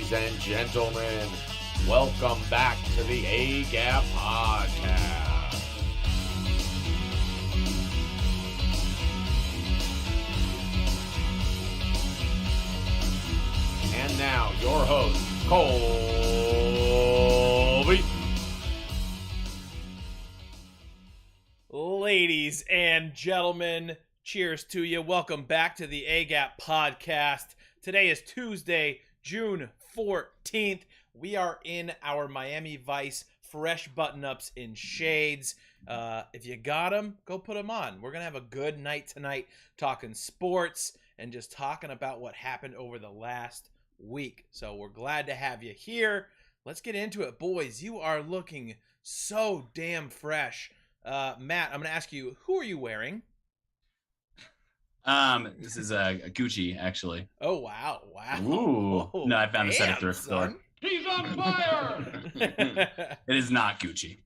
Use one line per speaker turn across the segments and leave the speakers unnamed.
Ladies and gentlemen, welcome back to the A-Gap Podcast. And now, your host, Colby.
Ladies and gentlemen, cheers to you. Welcome back to the A-Gap Podcast. Today is Tuesday, June 14th. We are in our Miami Vice fresh button-ups in shades. If you got them, go put them on. We're going to have a good night tonight talking sports and just talking about what happened over the last week. So we're glad to have you here. Let's get into it. Boys, you are looking so damn fresh. Matt, I'm going to ask you, who are you wearing?
This is a Gucci, actually.
Oh, wow.
Ooh.
Oh,
no, I found this at a thrift store.
He's on fire!
It is not Gucci.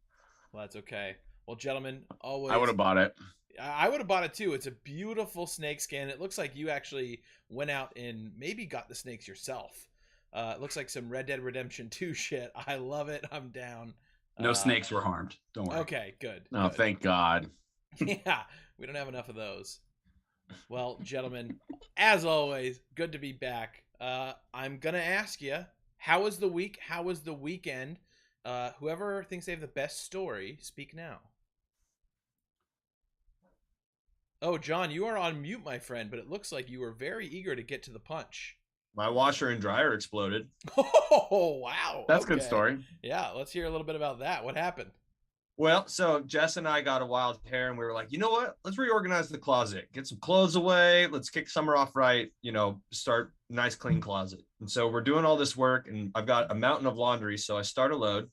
Well, that's okay. Well, gentlemen, always.
I would have bought it.
I would have bought it too. It's a beautiful snake skin. It looks like you actually went out and maybe got the snakes yourself. It looks like some Red Dead Redemption 2 shit. I love it. I'm down.
No snakes were harmed. Don't worry.
Okay, good.
Oh,
good.
thank God.
Yeah, we don't have enough of those. Well, gentlemen, as always, good to be back. I'm going to ask you, how was the week? How was the weekend? Whoever thinks they have the best story, speak now. Oh, John, you are on mute, my friend, but it looks like you were very eager to get to the punch.
My washer and dryer exploded.
Oh, wow.
That's a good
Okay.
story.
Yeah, let's hear a little bit about that. What happened?
Well, so Jess and I got a wild hair and we were like, you know what? Let's reorganize the closet, get some clothes away. Let's kick summer off right, start a nice clean closet. And so we're doing all this work and I've got a mountain of laundry. So I start a load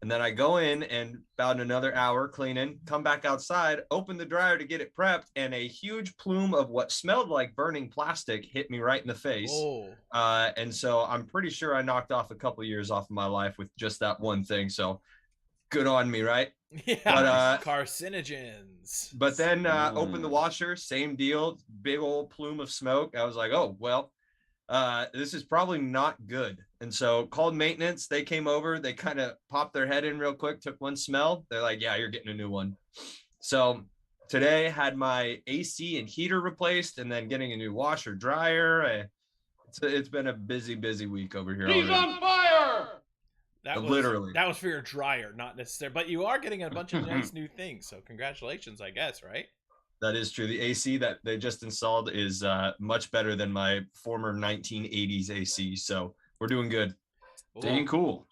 and then I go in and about another hour cleaning, come back outside, open the dryer to get it prepped. And a huge plume of what smelled like burning plastic hit me right in the face.
Oh.
And so I'm pretty sure I knocked off a couple of years off of my life with just that one thing. So good on me, right?
Yeah,
But,
carcinogens.
But then open the washer, same deal, big old plume of smoke. I was like, oh, well, this is probably not good. And so called maintenance. They came over. They kind of popped their head in real quick, took one smell. They're like, yeah, you're getting a new one. So today had my AC and heater replaced and then getting a new washer dryer. It's been a busy week over here.
He's
already.
on fire!
That
Literally.
That was for your dryer, not necessarily. But you are getting a bunch of nice new things, so congratulations, I guess, right?
That is true. The AC that they just installed is much better than my former 1980s AC. So we're doing good.
Staying cool.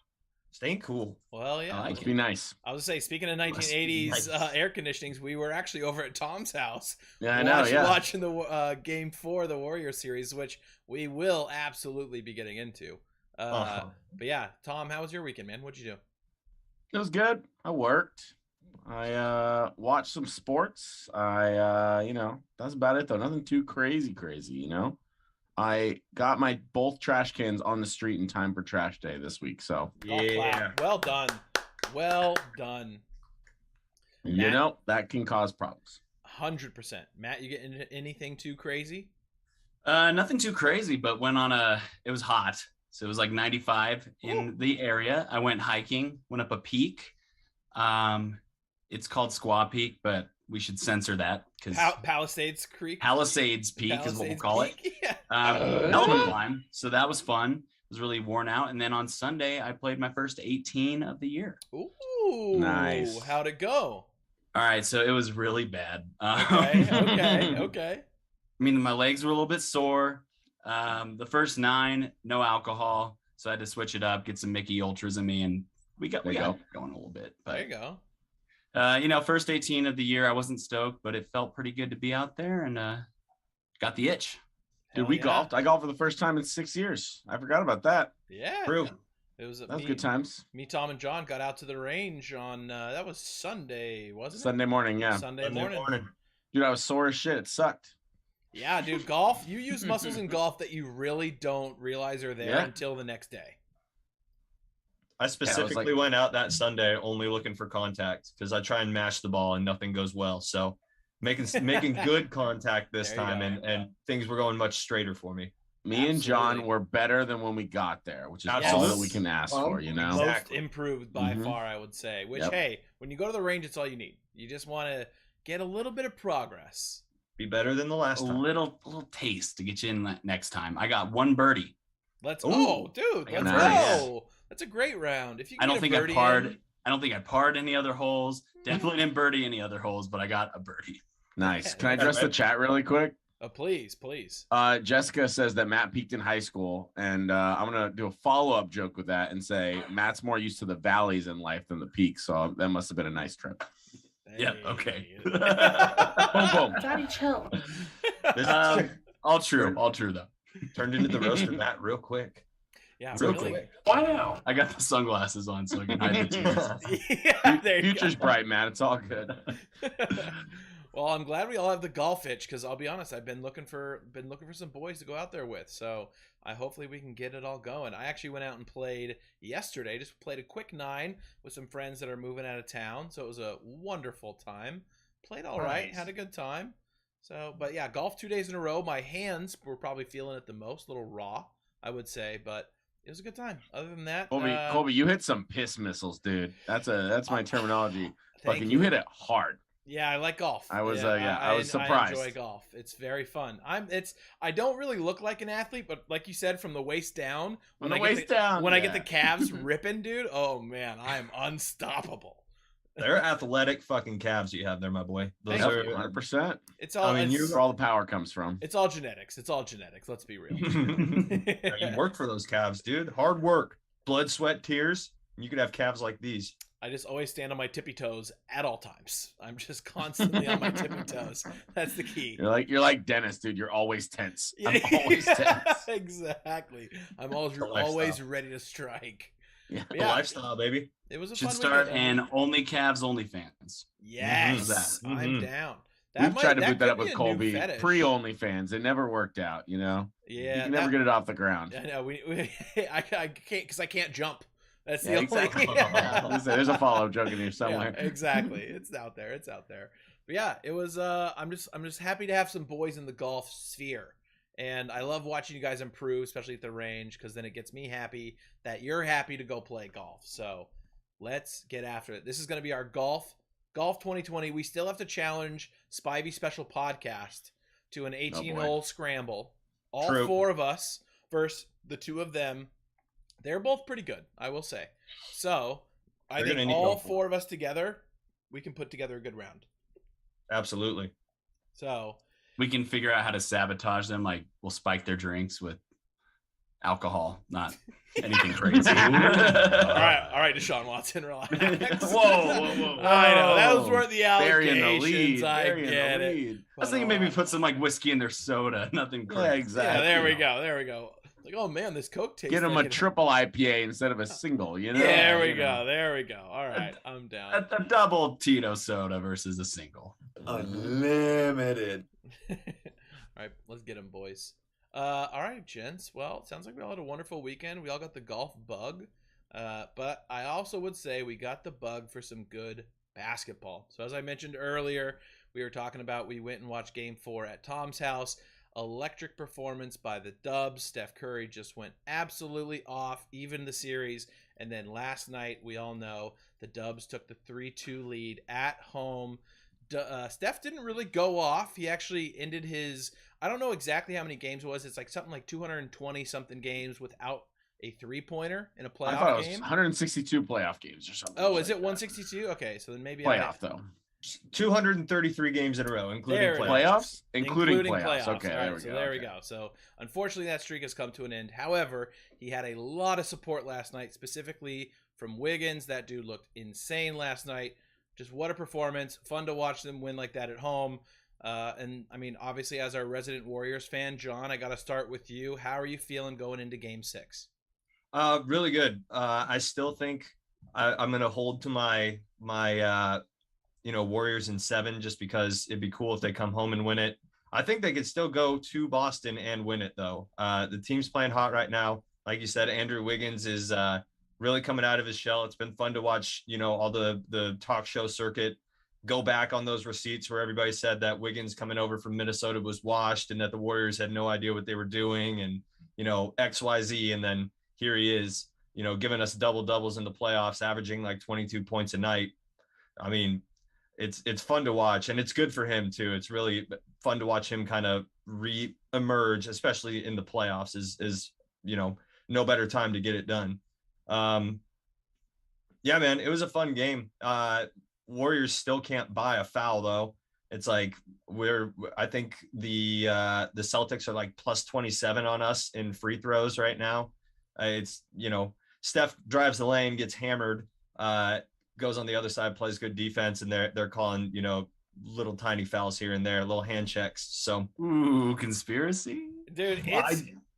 Staying cool.
Well, yeah.
Must be nice.
I was say, speaking of 1980s air conditionings, we were actually over at Tom's house.
Yeah, I know. Yeah.
Watching the Game 4 of the Warrior series, which we will absolutely be getting into. But yeah, Tom, how was your weekend, man? What'd you do?
It was good. I worked. I watched some sports. That's about it though. Nothing too crazy, I got my both trash cans on the street in time for trash day this week. So
Well done. Well done.
That can cause problems.
100%. Matt, you get into anything too crazy?
Nothing too crazy, but it was hot. So it was like 95 in the area. I went hiking, went up a peak. It's called Squaw Peak, but we should censor that because
Palisades Creek.
Palisades Peak is what we'll call it.
Yeah.
Hell of a climb. So that was fun. It was really worn out. And then on Sunday, I played my first 18 of the year.
Ooh,
nice.
How'd it go?
All right, so it was really bad.
Okay.
I mean, my legs were a little bit sore. The first 9, no alcohol, so I had to switch it up, get some Mickey Ultras in me, and we got going a little bit. But,
there you go.
First 18 of the year, I wasn't stoked, but it felt pretty good to be out there and got the itch.
Dude, we golfed. I golfed for the first time in 6 years. I forgot about that.
Yeah.
True.
That was
good times.
Me, Tom, and John got out to the range on that was Sunday, wasn't it?
Sunday morning, yeah.
Sunday morning.
Dude, I was sore as shit. It sucked.
Yeah, dude, golf. You use muscles in golf that you really don't realize are there until the next day.
I specifically went out that Sunday only looking for contact because I try and mash the ball and nothing goes well. So making good contact this time and things were going much straighter for me.
Me and John
Absolutely.
were better than when we got there, which is all
Absolutely.
that we can ask for, you know?
Exactly.
Most improved by
Mhm.
far, I would say. Which,
Yep.
hey, when you go to the range, it's all you need. You just want to get a little bit of progress.
Be better than the last
A
time.
little taste to get you in next time. I got one birdie.
Let's
Ooh.
oh, dude,
I got
let's
nice.
go. That's a great round. If you
I
can
don't
get
think
a
I
birdie
parred.
in-
I don't think I parred any other holes. Definitely didn't birdie any other holes, but I got a birdie.
Nice. Can I address the
Right.
chat really quick?
please.
Jessica says that Matt peaked in high school, and I'm gonna do a follow-up joke with that and say Matt's more used to the valleys in life than the peaks, so that must have been a nice trip.
Yeah, okay.
Boom, boom.
Daddy, chill.
This
All true though.
turned into the roaster Matt real quick.
Yeah,
Real
really.
quick.
Wow.
I got the sunglasses on so I can hide the tears.
Yeah, there you
Future's
go.
bright, man. It's all good.
Well, I'm glad we all have the golf itch because I'll be honest, I've been looking for some boys to go out there with. So hopefully we can get it all going. I actually went out and played yesterday. Just played a quick 9 with some friends that are moving out of town. So it was a wonderful time. Played all right,
Nice.
had a good time. So, but yeah, golf 2 days in a row. My hands were probably feeling it the most, a little raw, I would say, but it was a good time. Other than that,
Colby, you hit some piss missiles, dude. That's my terminology.
thank
Fucking you hit it hard.
Yeah, I like golf.
I was, I was
I
surprised.
enjoy golf. It's very fun. I don't really look like an athlete, but like you said, from the waist down,
When I
get the calves ripping, dude, oh man, I am unstoppable.
They're athletic fucking calves you have there, my boy. Those
Thank
are
100%.
It's all.
I mean,
it's,
That's where all the power comes from.
it's all genetics. It's all genetics. Let's be real.
you work for those calves, dude. Hard work, blood, sweat, tears. You could have calves like these.
I just always stand on my tippy toes at all times. I'm just constantly on my tippy toes. That's the key.
You're like Dennis, dude. You're always tense.
Yeah.
I'm always tense.
Exactly. I'm always
The lifestyle.
always ready to strike.
Yeah.
But
The
yeah,
lifestyle, baby.
it was a
Should
fun
start
weekend.
an only calves, only fans.
Yes,
Mhm.
I'm
Mhm.
down.
We've tried to boot that
could
up
be
with
a new
Colby
fetish.
pre OnlyFans. It never worked out, you know?
Yeah,
you can never get it off the ground.
I know. I can't because I can't jump. That's the
Yeah,
only.
exactly. There's a follow joke in here somewhere.
Yeah, exactly. It's out there. It's out there. But yeah, it was. I'm just happy to have some boys in the golf sphere, and I love watching you guys improve, especially at the range, because then it gets me happy that you're happy to go play golf. So let's get after it. This is going to be our golf 2020. We still have to challenge Spivey Special Podcast to an 18-hole scramble. All
True.
4 of us versus the 2 of them. They're both pretty good, I will say. So I
They're gonna
think
need
all
golf.
4 of us together, we can put together a good round.
Absolutely.
So
We can figure out how to sabotage them. Like we'll spike their drinks with alcohol, not anything crazy.
all right, Deshaun Watson, relax.
Whoa.
I know those weren't the
Burying
allegations.
the lead.
I
burying the
get it.
lead.
I was thinking maybe put some like whiskey in their soda. Nothing crazy.
Yeah,
Yeah,
exactly.
there we go. Like, oh man, this Coke tastes.
Get him
like
a
it-
triple IPA instead of a single, you know?
There we
You know.
go. There we go. All right, I'm down.
A double Tito soda versus a single.
Unlimited.
All right, let's get them, boys. All right, gents. Well, it sounds like we all had a wonderful weekend. We all got the golf bug. But I also would say we got the bug for some good basketball. So as I mentioned earlier, we were talking about we went and watched Game 4 at Tom's house. Electric performance by the Dubs. Steph Curry just went absolutely off, even the series. And then last night, we all know the Dubs took the 3-2 lead at home. Steph didn't really go off. He actually ended his, I don't know exactly how many games it was. It's like something like 220 something games without a 3-pointer in a
I thought it
playoff
was
game.
162 playoff games or something.
Oh, is
like
it
that.
162? Okay, so then maybe
Playoff, though.
233 games in a row, including
There it is.
playoffs.
Playoffs? Including playoffs.
playoffs.
Okay,
All
there
right,
we
so
go.
there we
okay.
go. So unfortunately, that streak has come to an end. However, he had a lot of support last night, specifically from Wiggins. That dude looked insane last night. Just what a performance. Fun to watch them win like that at home. And I mean, obviously, as our resident Warriors fan, John, I got to start with you. How are you feeling going into Game 6?
Really good. I still think I'm going to hold to my Warriors in 7, just because it'd be cool if they come home and win it. I think they could still go to Boston and win it, though. The team's playing hot right now. Like you said, Andrew Wiggins is really coming out of his shell. It's been fun to watch, all the talk show circuit go back on those receipts where everybody said that Wiggins coming over from Minnesota was washed and that the Warriors had no idea what they were doing. And XYZ, and then here he is, giving us double doubles in the playoffs, averaging like 22 points a night. I mean, it's fun to watch, and it's good for him too. It's really fun to watch him kind of re-emerge, especially in the playoffs. Is no better time to get it done. Yeah, man, it was a fun game. Warriors still can't buy a foul though. It's like I think the Celtics are like plus 27 on us in free throws right now. It's Steph drives the lane, gets hammered, goes on the other side, plays good defense, and they're calling little tiny fouls here and there, little hand checks. So
conspiracy,
dude.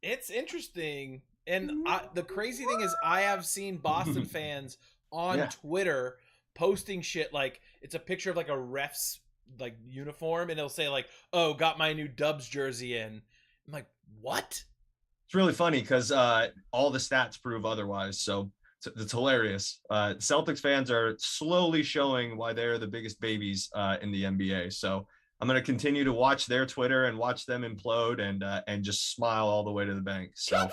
It's interesting, and the crazy thing is I have seen Boston fans on Twitter posting shit like it's a picture of like a ref's like uniform, and it'll say like, "Oh, got my new Dubs jersey in." I'm like, what?
It's really funny because all the stats prove otherwise. So it's hilarious. Celtics fans are slowly showing why they're the biggest babies in the NBA. So I'm going to continue to watch their Twitter and watch them implode and just smile all the way to the bank. So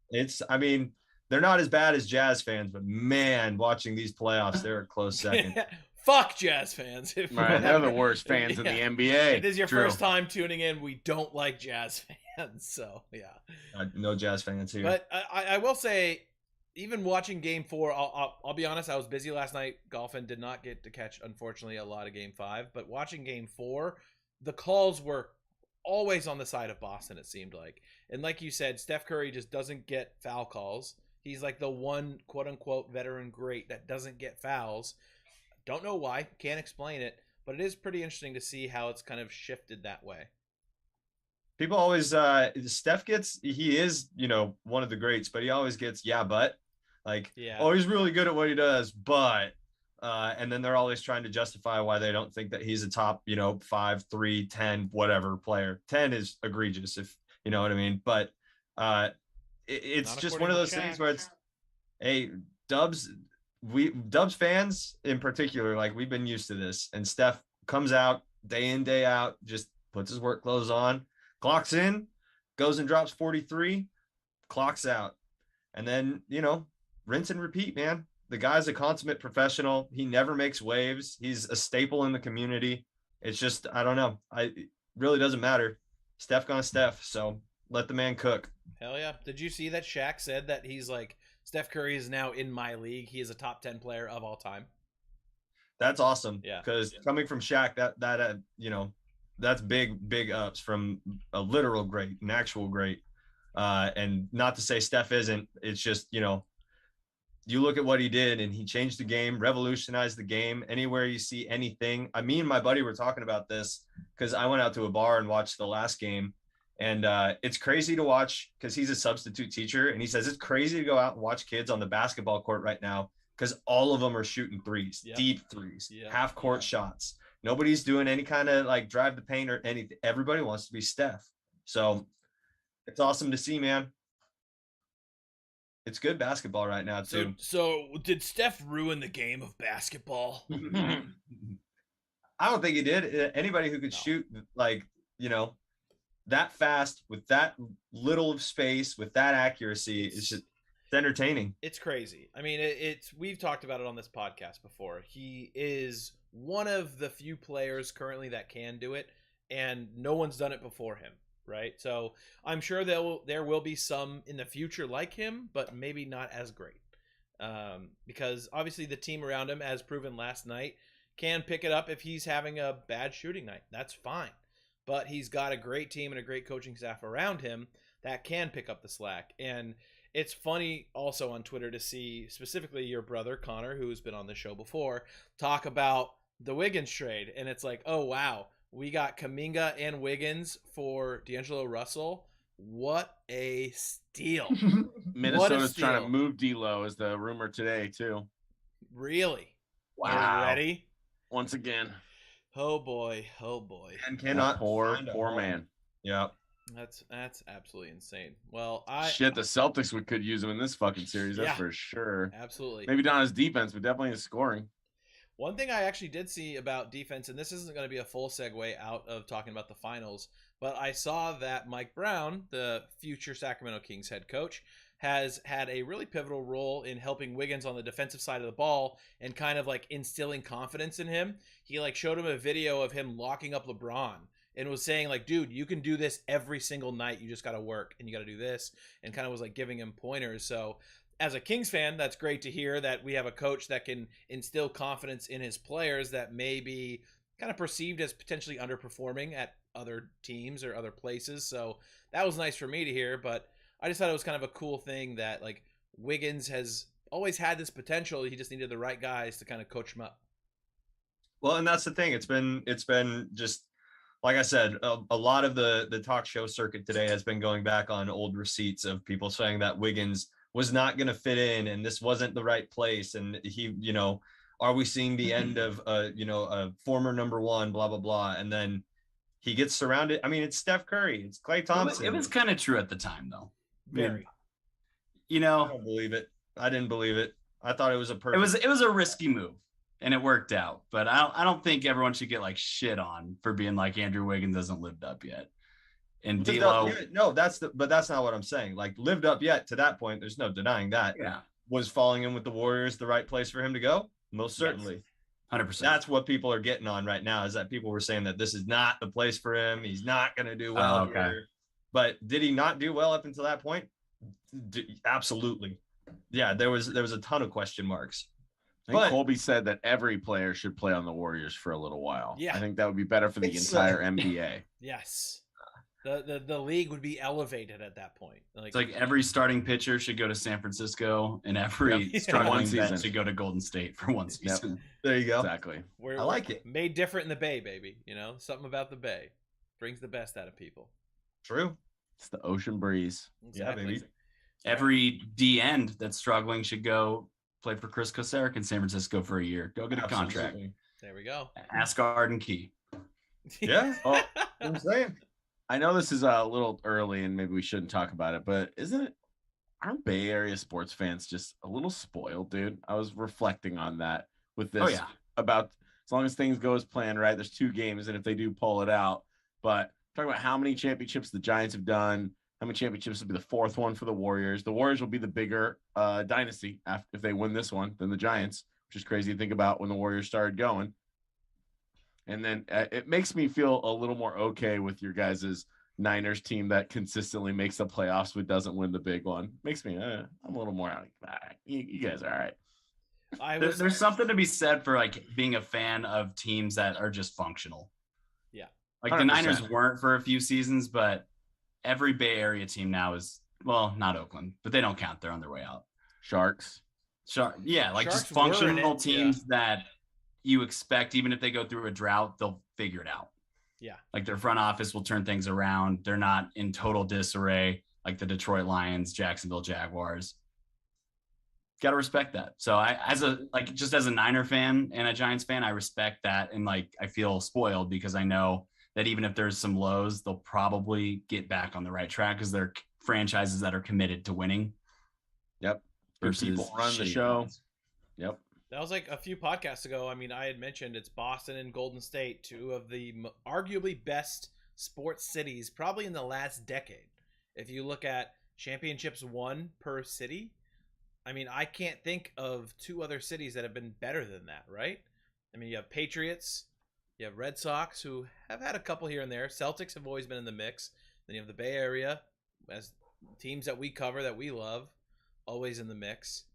they're not as bad as Jazz fans, but man, watching these playoffs, they're a close second.
Fuck Jazz fans.
Right, they're the worst fans in the NBA.
If this is your first time tuning in, we don't like Jazz fans. So, yeah.
No Jazz fans here.
But I will say, even watching Game 4, I'll be honest, I was busy last night golfing, did not get to catch, unfortunately, a lot of Game 5. But watching Game 4, the calls were always on the side of Boston, it seemed like. And like you said, Steph Curry just doesn't get foul calls. He's like the one quote-unquote veteran great that doesn't get fouls. Don't know why, can't explain it, but it is pretty interesting to see how it's kind of shifted that way.
People always Steph he is one of the greats, but he always gets but he's really good at what he does, but and then they're always trying to justify why they don't think that he's a top 5, 3, 10 whatever player. 10 is egregious, if you know what I mean, but it's just one of those things where it's Dubs fans in particular, like we've been used to this, and Steph comes out day in, day out, just puts his work clothes on, clocks in, goes and drops 43, clocks out. And then, rinse and repeat, man. The guy's a consummate professional. He never makes waves. He's a staple in the community. It's just, I don't know. It really doesn't matter. Steph gonna Steph, so let the man cook.
Hell yeah. Did you see that Shaq said that he's like, Steph Curry is now in my league. He is a top 10 player of all time.
That's awesome.
Yeah.
Because coming from Shaq, that's big ups from a literal great, an actual great. And not to say Steph isn't. It's just, you look at what he did, and he changed the game, revolutionized the game. Anywhere you see anything. Me and my buddy were talking about this because I went out to a bar and watched the last game. And it's crazy to watch because he's a substitute teacher, and he says it's crazy to go out and watch kids on the basketball court right now because all of them are shooting threes, deep threes, half court shots. Nobody's doing any kind of like drive the paint or anything. Everybody wants to be Steph. So it's awesome to see, man. It's good basketball right now too.
So did Steph ruin the game of basketball?
I don't think he did. Anybody who could shoot that fast with that little of space with that accuracy is just entertaining.
It's crazy. I mean, we've talked about it on this podcast before. He is one of the few players currently that can do it, and no one's done it before him, right? So I'm sure there will be some in the future like him, but maybe not as great, because obviously the team around him, as proven last night, can pick it up if he's having a bad shooting night. That's fine. But he's got a great team and a great coaching staff around him that can pick up the slack. And it's funny also on Twitter to see specifically your brother, Connor, who's been on the show before, talk about the Wiggins trade. And it's like, oh, wow, we got Kuminga and Wiggins for DAngelo Russell. What a steal.
Minnesota's trying to move D'Lo is the rumor today, too.
Really?
Wow.
Are you ready?
Once again.
Oh boy!
And cannot
poor man.
Yeah,
that's absolutely insane. Well,
the Celtics could use him in this fucking series. That's for sure.
Absolutely.
Maybe not his defense, but definitely his scoring.
One thing I actually did see about defense, and this isn't going to be a full segue out of talking about the finals, but I saw that Mike Brown, the future Sacramento Kings head coach, has had a really pivotal role in helping Wiggins on the defensive side of the ball and kind of like instilling confidence in him. He like showed him a video of him locking up LeBron and was saying like, dude, you can do this every single night. You just got to work and you got to do this, and kind of was like giving him pointers. So as a Kings fan, that's great to hear that we have a coach that can instill confidence in his players that may be kind of perceived as potentially underperforming at other teams or other places. So that was nice for me to hear, but I just thought it was kind of a cool thing that like Wiggins has always had this potential. He just needed the right guys to kind of coach him up.
Well, and that's the thing. It's been just, like I said, a lot of the talk show circuit today has been going back on old receipts of people saying that Wiggins was not going to fit in and this wasn't the right place. And he, are we seeing the end of, a former number one, blah, blah, blah. And then he gets surrounded. I mean, it's Steph Curry. It's Klay Thompson.
It was kind of true at the time, though.
Very.
I don't believe it. I didn't believe it. I thought it was a perfect.
It was a risky move, and it worked out. But I don't think everyone should get like shit on for being like Andrew Wiggins hasn't lived up yet. And D'Lo,
but that's not what I'm saying. Like lived up yet to that point. There's no denying that.
Yeah.
Was falling in with the Warriors the right place for him to go? Most certainly.
100%.
That's what people are getting on right now, is that people were saying that this is not the place for him. He's not going to do well here. But did he not do well up until that point? Absolutely. Yeah, there was a ton of question marks.
I think Colby said that every player should play on the Warriors for a little while.
Yeah.
I think that would be better for the entire NBA.
Yes. The league would be elevated at that point.
It's like every starting pitcher should go to San Francisco and every struggling vet should go to Golden State for one season.
Yep. There you go.
Exactly.
I like it.
Made different in the Bay, baby. Something about the Bay brings the best out of people.
True.
It's the ocean breeze.
Exactly.
Yeah, baby.
Every D end that's struggling should go play for Chris Kosaric in San Francisco for a year. Go get a contract.
There we go.
Ask Arden Key.
Yeah. What I'm saying.
I know this is a little early and maybe we shouldn't talk about it, but aren't Bay Area sports fans just a little spoiled, dude? I was reflecting on that with this about as long as things go as planned, right? There's 2 games, and if they do pull it out, but talking about how many championships the Giants have done, how many championships will be the 4th one for the Warriors. The Warriors will be the bigger dynasty if they win this one than the Giants, which is crazy to think about when the Warriors started going. And then it makes me feel a little more okay with your guys' Niners team that consistently makes the playoffs but doesn't win the big one. Makes me, I'm a little more like, all right, you guys are all right.
There's something to be said for like being a fan of teams that are just functional.
Yeah.
Like
100%.
the Niners weren't for a few seasons, but every Bay Area team now is, well, not Oakland, but they don't count. They're on their way out.
Sharks.
Yeah, like
Sharks
just functional
it,
teams that you expect, even if they go through a drought, they'll figure it out.
Yeah.
Like their front office will turn things around. They're not in total disarray like the Detroit Lions, Jacksonville Jaguars. Got to respect that. So as a Niner fan and a Giants fan, I respect that. And like, I feel spoiled because I know that even if there's some lows, they'll probably get back on the right track because they're franchises that are committed to winning.
Yep.
Versus
people run the show.
ones.
Yep.
That was like a few podcasts ago. I mean, I had mentioned it's Boston and Golden State, 2 of the arguably best sports cities probably in the last decade. If you look at championships won per city, I mean, I can't think of 2 other cities that have been better than that, right? I mean, you have Patriots, you have Red Sox, who have had a couple here and there. Celtics have always been in the mix. Then you have the Bay Area, as teams that we cover, that we love, always in the mix.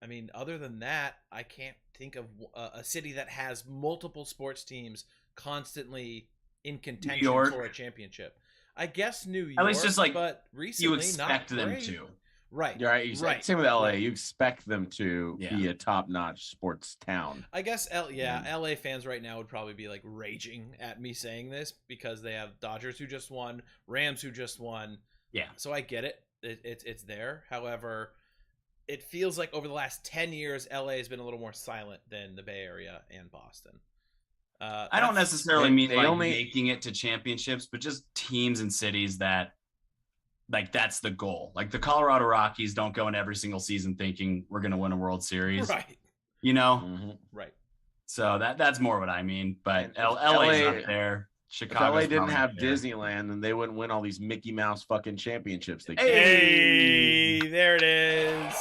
I mean, other than that, I can't think of a city that has multiple sports teams constantly in contention for a championship. I guess New York,
At least just like
but recently,
you expect
not
them
great.
to.
Right.
You're right.
Right.
Same with LA.
Right.
You expect them to be a top-notch sports town.
I guess LA fans right now would probably be like raging at me saying this because they have Dodgers who just won, Rams who just won.
Yeah.
So I get it. It's there. However, it feels like over the last 10 years, LA has been a little more silent than the Bay Area and Boston.
I don't necessarily mean
they
like
only
making it to championships, but just teams and cities that like that's the goal. Like the Colorado Rockies don't go in every single season thinking we're going to win a World Series.
Right.
You know?
Mm-hmm.
Right.
So that's more what I mean. But
And if
LA's
LA
up there.
If
Chicago
LA didn't have Disneyland, then they wouldn't win all these Mickey Mouse fucking championships. They
Hey, there it is.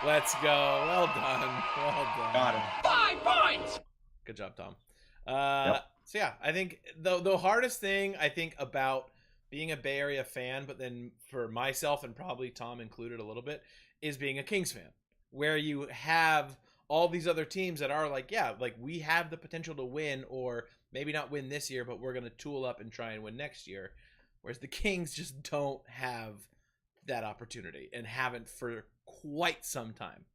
Let's go. Well done. Well done.
Got him.
5 points.
Good job, Tom.
Yep.
So yeah, I think the hardest thing I think about being a Bay Area fan, but then for myself and probably Tom included a little bit, is being a Kings fan, where you have all these other teams that are like, yeah, like we have the potential to win, or maybe not win this year, but we're going to tool up and try and win next year. Whereas the Kings just don't have that opportunity and haven't for quite some time.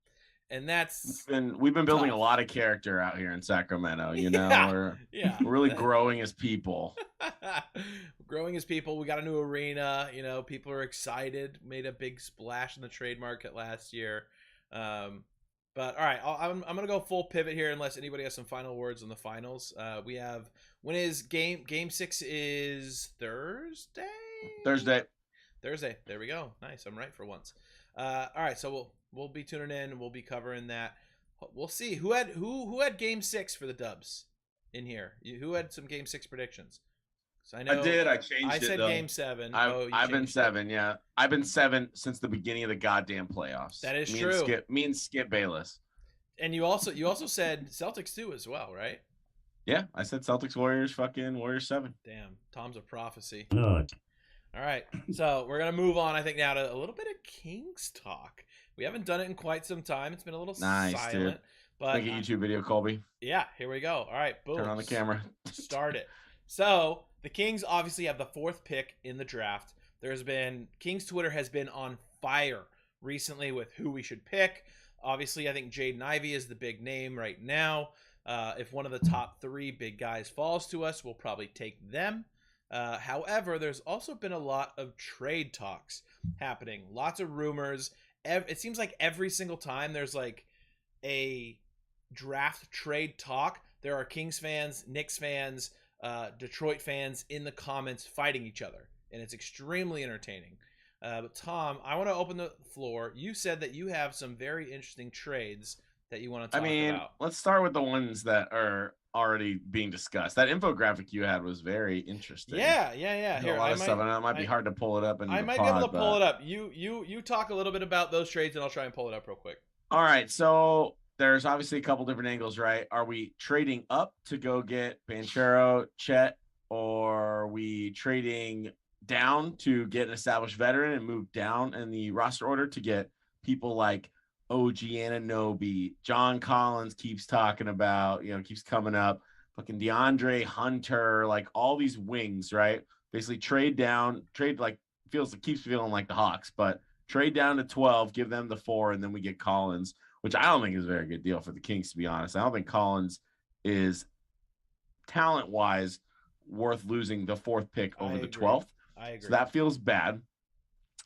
And that's
we've been building
tough.
a lot of character out here in Sacramento. You know,
Yeah.
we're
Yeah.
really growing as people.
Growing as people. We got a new arena. You know, people are excited. Made a big splash in the trade market last year. But all right, I'm gonna go full pivot here unless anybody has some final words on the finals. We have when is game 6 is Thursday. Thursday. There we go. Nice. I'm right for once. All right, so we'll be tuning in and we'll be covering that. We'll see who had game 6 for the Dubs in here. Who had some game 6 predictions? So I know
I did. I changed
I
it.
said
though.
game 7.
I've been 7. Yeah, I've been 7 since the beginning of the goddamn playoffs.
That is
me
true.
Me and Skip Bayless.
And you also said Celtics too as well, right?
Yeah, I said Celtics, Warriors, Warriors 7.
Damn, Tom's a prophecy. All right, so we're gonna move on. I think now to a little bit of Kings talk. We haven't done it in quite some time. It's been a little
Nice,
silent,
dude.
but
Make a YouTube video, Colby.
yeah, here we go. All right, boom.
Turn on the camera.
Start it. So the Kings obviously have the 4th pick in the draft. Kings Twitter has been on fire recently with who we should pick. Obviously, I think Jaden Ivy is the big name right now. If one of the top 3 big guys falls to us, we'll probably take them. However, there's also been a lot of trade talks happening. Lots of rumors. It seems like every single time there's like a draft trade talk, there are Kings fans, Knicks fans, Detroit fans in the comments fighting each other. And it's extremely entertaining. But Tom, I want to open the floor. You said that you have some very interesting trades that you want to talk about.
Let's start with the ones that are already being discussed. That infographic you had was very interesting.
Yeah.
Here, a lot of stuff, and it might be hard to pull it up.
I might be able to pull it up. You talk a little bit about those trades, and I'll try and pull it up real quick.
All right, so there's obviously a couple different angles, right? Are we trading up to go get Banchero, Chet, or are we trading down to get an established veteran and move down in the roster order to get people like OG Anunoby? John Collins keeps talking about, keeps coming up. Fucking DeAndre Hunter, like all these wings, right? Basically trade down, keeps feeling like the Hawks, but trade down to 12, give them the 4, and then we get Collins, which I don't think is a very good deal for the Kings, to be honest. I don't think Collins is talent-wise worth losing the 4th pick over the 12th.
I agree.
So that feels bad.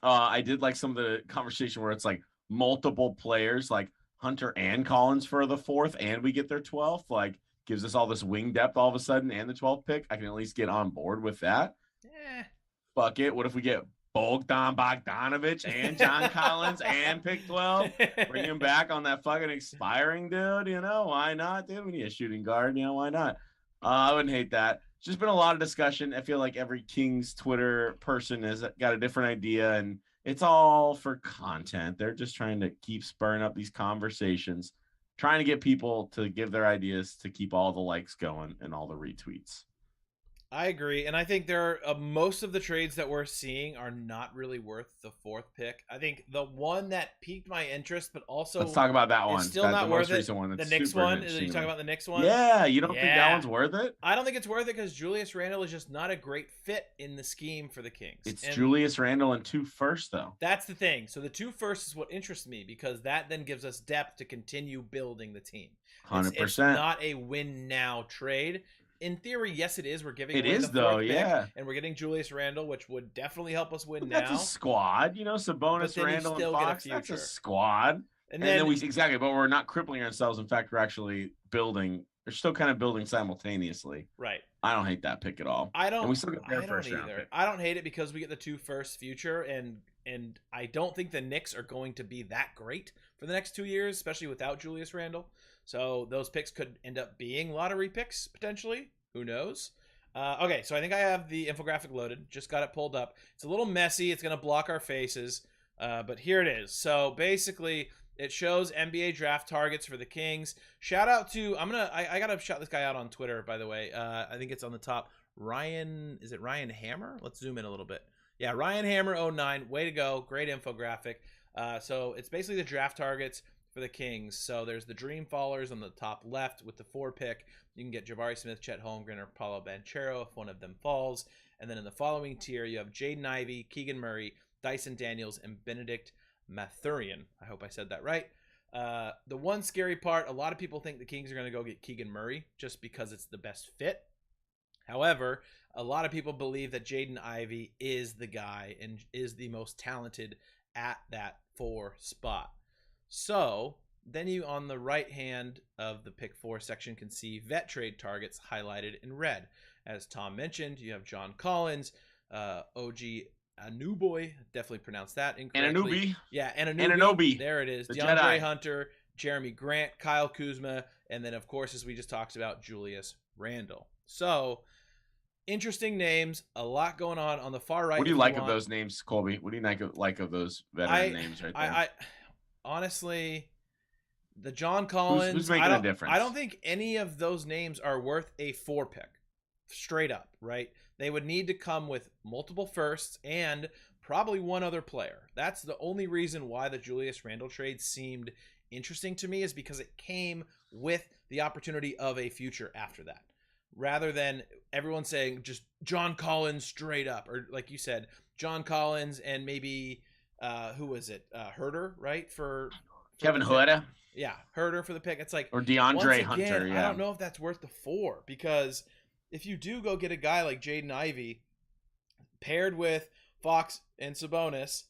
I did like some of the conversation where it's like multiple players, like Hunter and Collins for the 4th, and we get their 12th. Like, gives us all this wing depth all of a sudden, and the 12th pick. I can at least get on board with that. Fuck it. What if we get Bogdanovich and John Collins and pick 12? Bring him back on that fucking expiring dude. Why not, dude? We need a shooting guard. Why not? I wouldn't hate that. It's just been a lot of discussion. I feel like every Kings Twitter person has got a different idea, and it's all for content. They're just trying to keep spurring up these conversations, trying to get people to give their ideas to keep all the likes going and all the retweets.
I agree, and I think most of the trades that we're seeing are not really worth the 4th pick. I think the one that piqued my interest, but also
let's talk about that one.
Still not worth it.
One.
The Knicks one. Are you talking about the Knicks one?
Yeah, you don't think that one's worth it?
I don't think it's worth it because Julius Randle is just not a great fit in the scheme for the Kings.
It's Julius Randle and 2 firsts, though.
That's the thing. So the 2 firsts is what interests me because that then gives us depth to continue building the team.
100%.
It's not a win now trade. In theory, yes, it is. We're giving
it
away
is
the
though,
4th pick,
yeah.
and we're getting Julius Randle, which would definitely help us win
That's
now.
a squad, Sabonis, Randle, and Fox. That's a squad. And then but we're not crippling ourselves. In fact, we're actually building. We're still kind of building simultaneously.
Right.
I don't hate that pick at all.
And
we still get their first round pick.
I don't hate it because we get the 2 firsts future, and I don't think the Knicks are going to be that great for the next 2 years, especially without Julius Randle. So those picks could end up being lottery picks, potentially. Who knows? Okay, so I think I have the infographic loaded. Just got it pulled up. It's a little messy. It's going to block our faces. But here it is. So basically, it shows NBA draft targets for the Kings. Shout out to, I got to shout this guy out on Twitter, by the way. I think it's on the top. Is it Ryan Hammer? Let's zoom in a little bit. Yeah, Ryan Hammer 09. Way to go. Great infographic. So it's basically the draft targets for the Kings. So there's the Dream Fallers on the top left with the 4 pick. You can get Jabari Smith, Chet Holmgren, or Paulo Banchero if one of them falls. And then in the following tier, you have Jaden Ivy, Keegan Murray, Dyson Daniels, and Benedict Mathurian. I hope I said that right. The one scary part, a lot of people think the Kings are going to go get Keegan Murray just because it's the best fit. However, a lot of people believe that Jaden Ivy is the guy and is the most talented at that 4 spot. So then you, on the right hand of the pick 4 section, can see vet trade targets highlighted in red. As Tom mentioned, you have John Collins, OG Anunoby, definitely pronounced that incorrectly.
Anunoby.
Yeah,
Anunoby.
There it is.
The
DeAndre
Jedi.
Hunter, Jeremy Grant, Kyle Kuzma, and then, of course, as we just talked about, Julius Randle. So, interesting names, a lot going on the far right.
What do you like of those names, Colby? What do you like of those veteran names right there?
Honestly, the John Collins,
who's making a difference?
I don't think any of those names are worth a 4 pick. Straight up, right? They would need to come with multiple firsts and probably one other player. That's the only reason why the Julius Randle trade seemed interesting to me, is because it came with the opportunity of a future after that. Rather than everyone saying just John Collins straight up, or like you said, John Collins and maybe who was it? Herter, right? For
Kevin Huerta?
Yeah, Herter for the pick. It's like,
or DeAndre
again,
Hunter. Yeah.
I don't know if that's worth the 4, because if you do go get a guy like Jaden Ivy paired with Fox and Sabonis,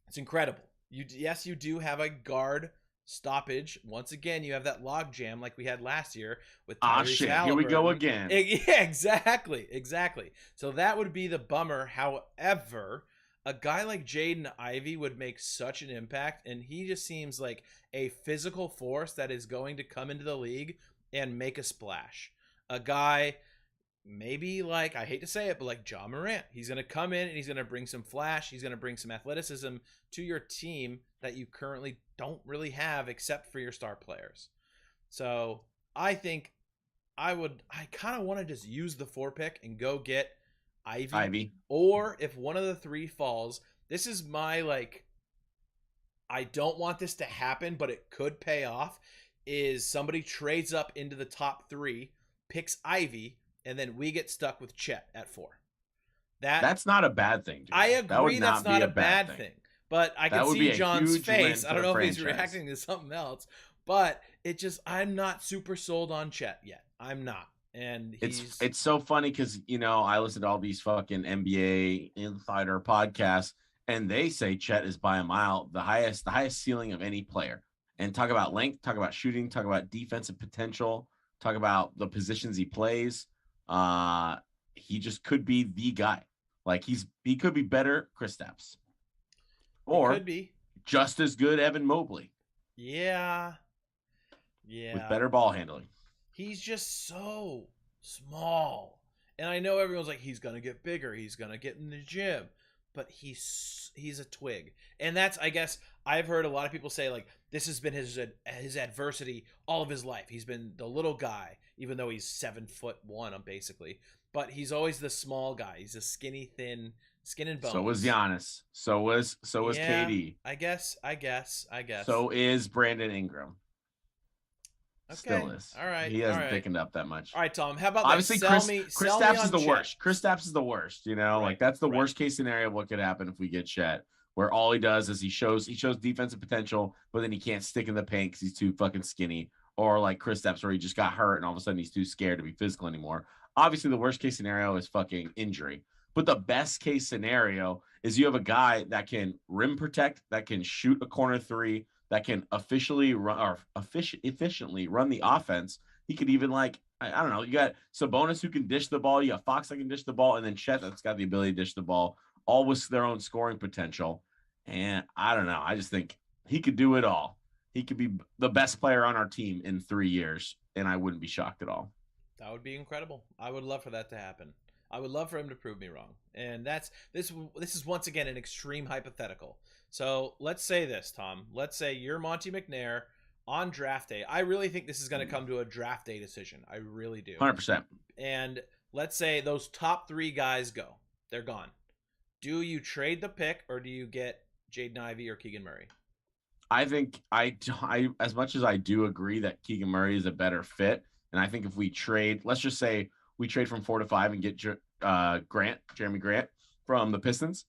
it's incredible. Yes, you do have a guard stoppage. Once again, you have that log jam like we had last year with Tyrese Halliburton.
Here we go again.
Yeah, exactly. So that would be the bummer. However, a guy like Jaden Ivy would make such an impact, and he just seems like a physical force that is going to come into the league and make a splash. A guy, maybe like, I hate to say it, but like Ja Morant. He's going to come in and he's going to bring some flash. He's going to bring some athleticism to your team that you currently don't really have except for your star players. So I think I kind of want to just use the 4 pick and go get Ivy. Or if one of the 3 falls, this is my, like, I don't want this to happen, but it could pay off, is somebody trades up into the top 3, picks Ivy, and then we get stuck with Chet at 4. That's
not a bad thing, dude.
I agree, that's not a bad thing. But I can see John's face. I don't know if he's reacting to something else. But it just, I'm not super sold on Chet yet. I'm not. And
it's so funny because, you know, I listen to all these fucking NBA insider podcasts, and they say Chet is by a mile the highest ceiling of any player. And talk about length, talk about shooting, talk about defensive potential, talk about the positions he plays. He just could be the guy. Like he could be better Kristaps, or
could be
just as good Evan Mobley.
Yeah.
With better ball handling.
He's just so small. And I know everyone's like, he's going to get bigger. He's going to get in the gym. But he's a twig. And that's, I guess, I've heard a lot of people say, like, this has been his adversity all of his life. He's been the little guy, even though he's 7'1", basically. But he's always the small guy. He's a skinny, thin, skin and bones.
So was Giannis. So was KD.
I guess.
So is Brandon Ingram.
Okay.
Still is.
All right.
He hasn't thickened up that much.
All right, Tom. How about
obviously Kristaps is the worst. Kristaps is the worst. You know,
right.
Like that's the worst case scenario of what could happen if we get Chet, where all he does is he shows defensive potential, but then he can't stick in the paint because he's too fucking skinny. Or like Kristaps, where he just got hurt and all of a sudden he's too scared to be physical anymore. Obviously, the worst case scenario is fucking injury. But the best case scenario is you have a guy that can rim protect, that can shoot a corner 3, that can efficiently run the offense. He could even, like, I don't know, you got Sabonis who can dish the ball, you got Fox that can dish the ball, and then Chet that's got the ability to dish the ball, all with their own scoring potential. And I don't know, I just think he could do it all. he could be the best player on our team in 3 years, and I wouldn't be shocked at all.
That would be incredible. I would love for that to happen. I would love for him to prove me wrong. And this is once again an extreme hypothetical. So let's say this, Tom. Let's say you're Monty McNair on draft day. I really think this is going to come to a draft day decision. I really do.
100%.
And let's say those top 3 guys go. They're gone. Do you trade the pick or do you get Jaden Ivy or Keegan Murray?
I think I as much as I do agree that Keegan Murray is a better fit, and I think if we trade, let's just say we trade from 4 to 5 and get Jeremy Grant from the Pistons,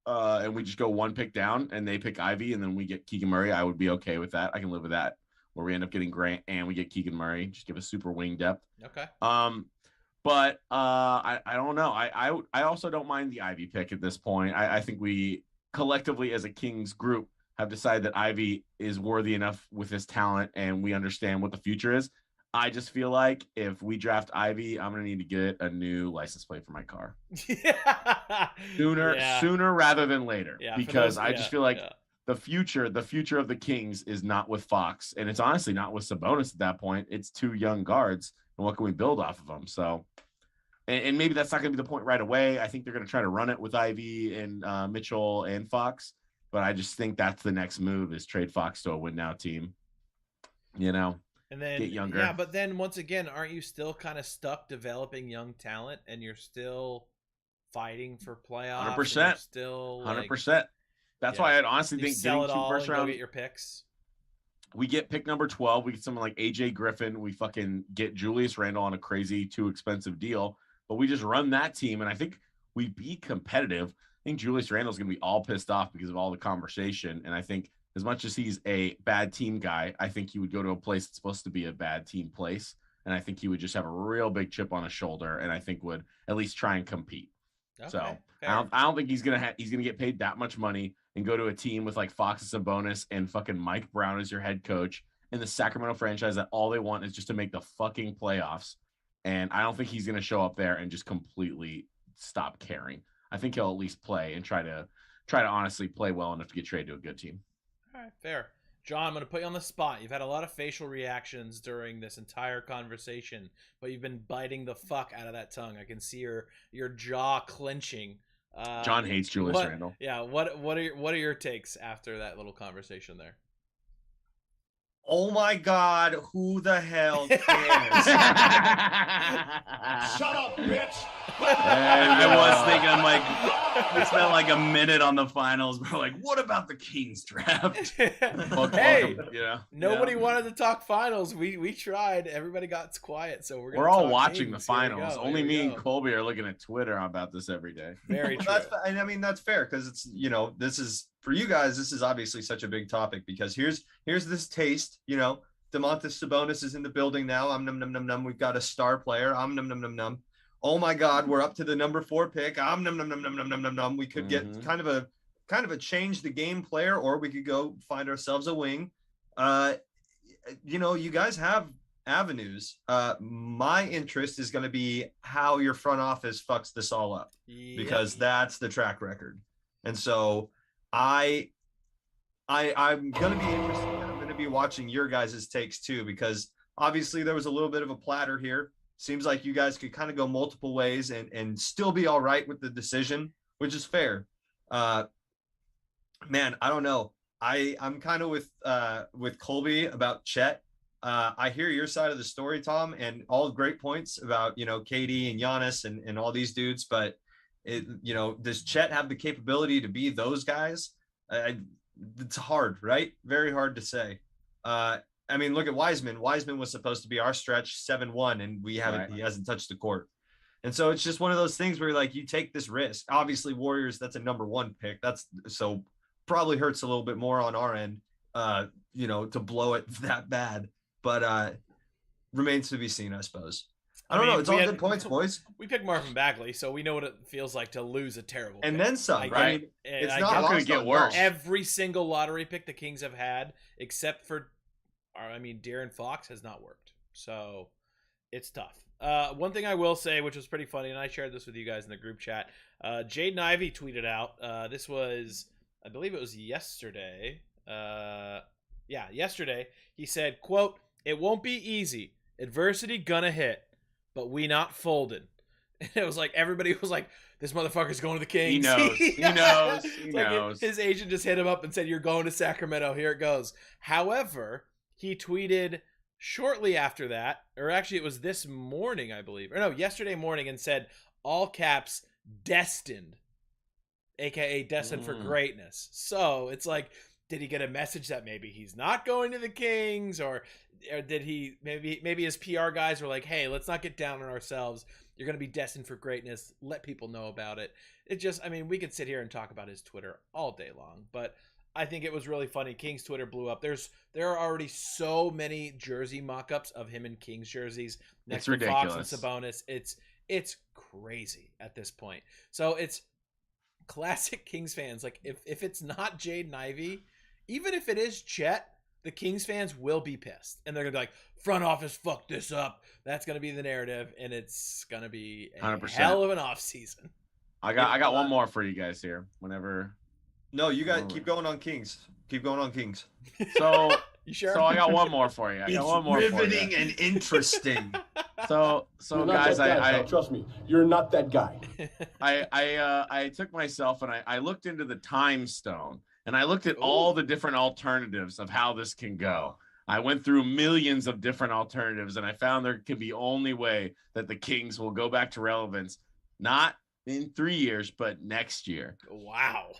and we just go 1 pick down and they pick Ivy and then we get Keegan Murray, I would be okay with that. I can live with that. Where we end up getting Grant and we get Keegan Murray, just give a super wing depth.
Okay.
But I don't know. I also don't mind the Ivy pick at this point. I think we collectively as a Kings group have decided that Ivy is worthy enough with his talent and we understand what the future is. I just feel like if we draft Ivy, I'm going to need to get a new license plate for my car. Sooner rather than later. Yeah, because I just feel like the future of the Kings is not with Fox. And it's honestly not with Sabonis at that point. It's 2 young guards. And what can we build off of them? So, and maybe that's not going to be the point right away. I think they're going to try to run it with Ivy and Mitchell and Fox. But I just think that's the next move is trade Fox to a win now team. You know?
And then
get younger.
Yeah, but then once again, aren't you still kind of stuck developing young talent and you're still fighting for playoffs?
100%.
Still
100%. That's why I'd honestly think
sell
getting
it all
2 first
and go
round.
get your picks.
We get pick number 12. We get someone like AJ Griffin. We fucking get Julius Randle on a crazy too expensive deal. But we just run that team, and I think we'd be competitive. I think Julius Randle's going to be all pissed off because of all the conversation. And I think as much as he's a bad team guy, I think he would go to a place that's supposed to be a bad team place. And I think he would just have a real big chip on his shoulder and I think would at least try and compete. Okay, so I don't think he's going to get paid that much money and go to a team with like Fox and Sabonis and fucking Mike Brown as your head coach and the Sacramento franchise that all they want is just to make the fucking playoffs. And I don't think he's going to show up there and just completely stop caring. I think he'll at least play and try to honestly play well enough to get traded to a good team.
All right, fair. John, I'm going to put you on the spot. You've had a lot of facial reactions during this entire conversation, but you've been biting the fuck out of that tongue. I can see your jaw clenching.
John hates Julius Randle.
Yeah, what are your takes after that little conversation there?
Oh my God, who the hell cares?
Shut up, bitch!
I was thinking, I'm like, we spent like a minute on the finals. We're like, what about the Kings draft?
Hey, nobody wanted to talk finals. We tried. Everybody got quiet, so we're
all watching Kings. The finals. Only me and Colby are looking at Twitter about this every day.
Very true.
I mean, that's fair because it's this is for you guys. This is obviously such a big topic because here's this taste. Domantas Sabonis is in the building now. Num num num num. We've got a star player. Num num num num. Oh my God, we're up to the number 4 pick. Num num num num num num num num. We could get kind of a change the game player, or we could go find ourselves a wing. You guys have avenues. My interest is going to be how your front office fucks this all up because that's the track record. And so I'm going to be interested. I'm going to be watching your guys' takes too, because obviously there was a little bit of a platter here. Seems like you guys could kind of go multiple ways and still be all right with the decision, which is fair. Man, I don't know. I'm kind of with Colby about Chet. I hear your side of the story, Tom, and all great points about, KD and Giannis and all these dudes. But does Chet have the capability to be those guys? It's hard, right? Very hard to say. I mean, look at Wiseman. Wiseman was supposed to be our stretch 7-1, and he hasn't touched the court. And so it's just one of those things where you take this risk. Obviously, Warriors, that's a number 1 pick. That's so probably hurts a little bit more on our end, to blow it that bad. But remains to be seen, I suppose. I don't know. It's all good points, boys.
We picked Marvin Bagley, so we know what it feels like to lose a terrible
and
pick.
Then some, right?
It's
not
going to get worse.
Every single lottery pick the Kings have had, except for, De'Aaron Fox has not worked. So it's tough. One thing I will say, which was pretty funny, and I shared this with you guys in the group chat, Jaden Ivy tweeted out, this was, I believe it was yesterday. yesterday, he said, quote, "It won't be easy. Adversity gonna hit, but we not folding." And it was like, everybody was like, this motherfucker's going to the Kings.
He knows. He knows. He knows.
His agent just hit him up and said, "You're going to Sacramento. Here it goes." However, he tweeted shortly after that, or actually it was this morning, I believe, or no, yesterday morning, and said, all caps, destined, aka destined for greatness. So it's like, did he get a message that maybe he's not going to the Kings, or did he maybe his PR guys were like, "Hey, let's not get down on ourselves. You're going to be destined for greatness. Let people know about it." It just, I mean, we could sit here and talk about his Twitter all day long, but I think it was really funny. Kings Twitter blew up. There are already so many jersey mock-ups of him in Kings jerseys next to Fox and Sabonis. It's crazy at this point. So it's classic Kings fans. Like, if it's not Jaden Ivy, even if it is Chet, the Kings fans will be pissed. And they're going to be like, front office fucked this up. That's going to be the narrative, and it's going to be a
100%.
hell of an offseason.
I got one more for you guys here. Whenever.
No, you guys keep going on Kings. Keep going on Kings.
So
you sure?
So I got one more for you.
Riveting and interesting.
So guys,
trust me, you're not that guy.
I took myself and I looked into the time stone, and I looked at all the different alternatives of how this can go. I went through millions of different alternatives, and I found there can be only way that the Kings will go back to relevance, not in 3 years, but next year.
Wow.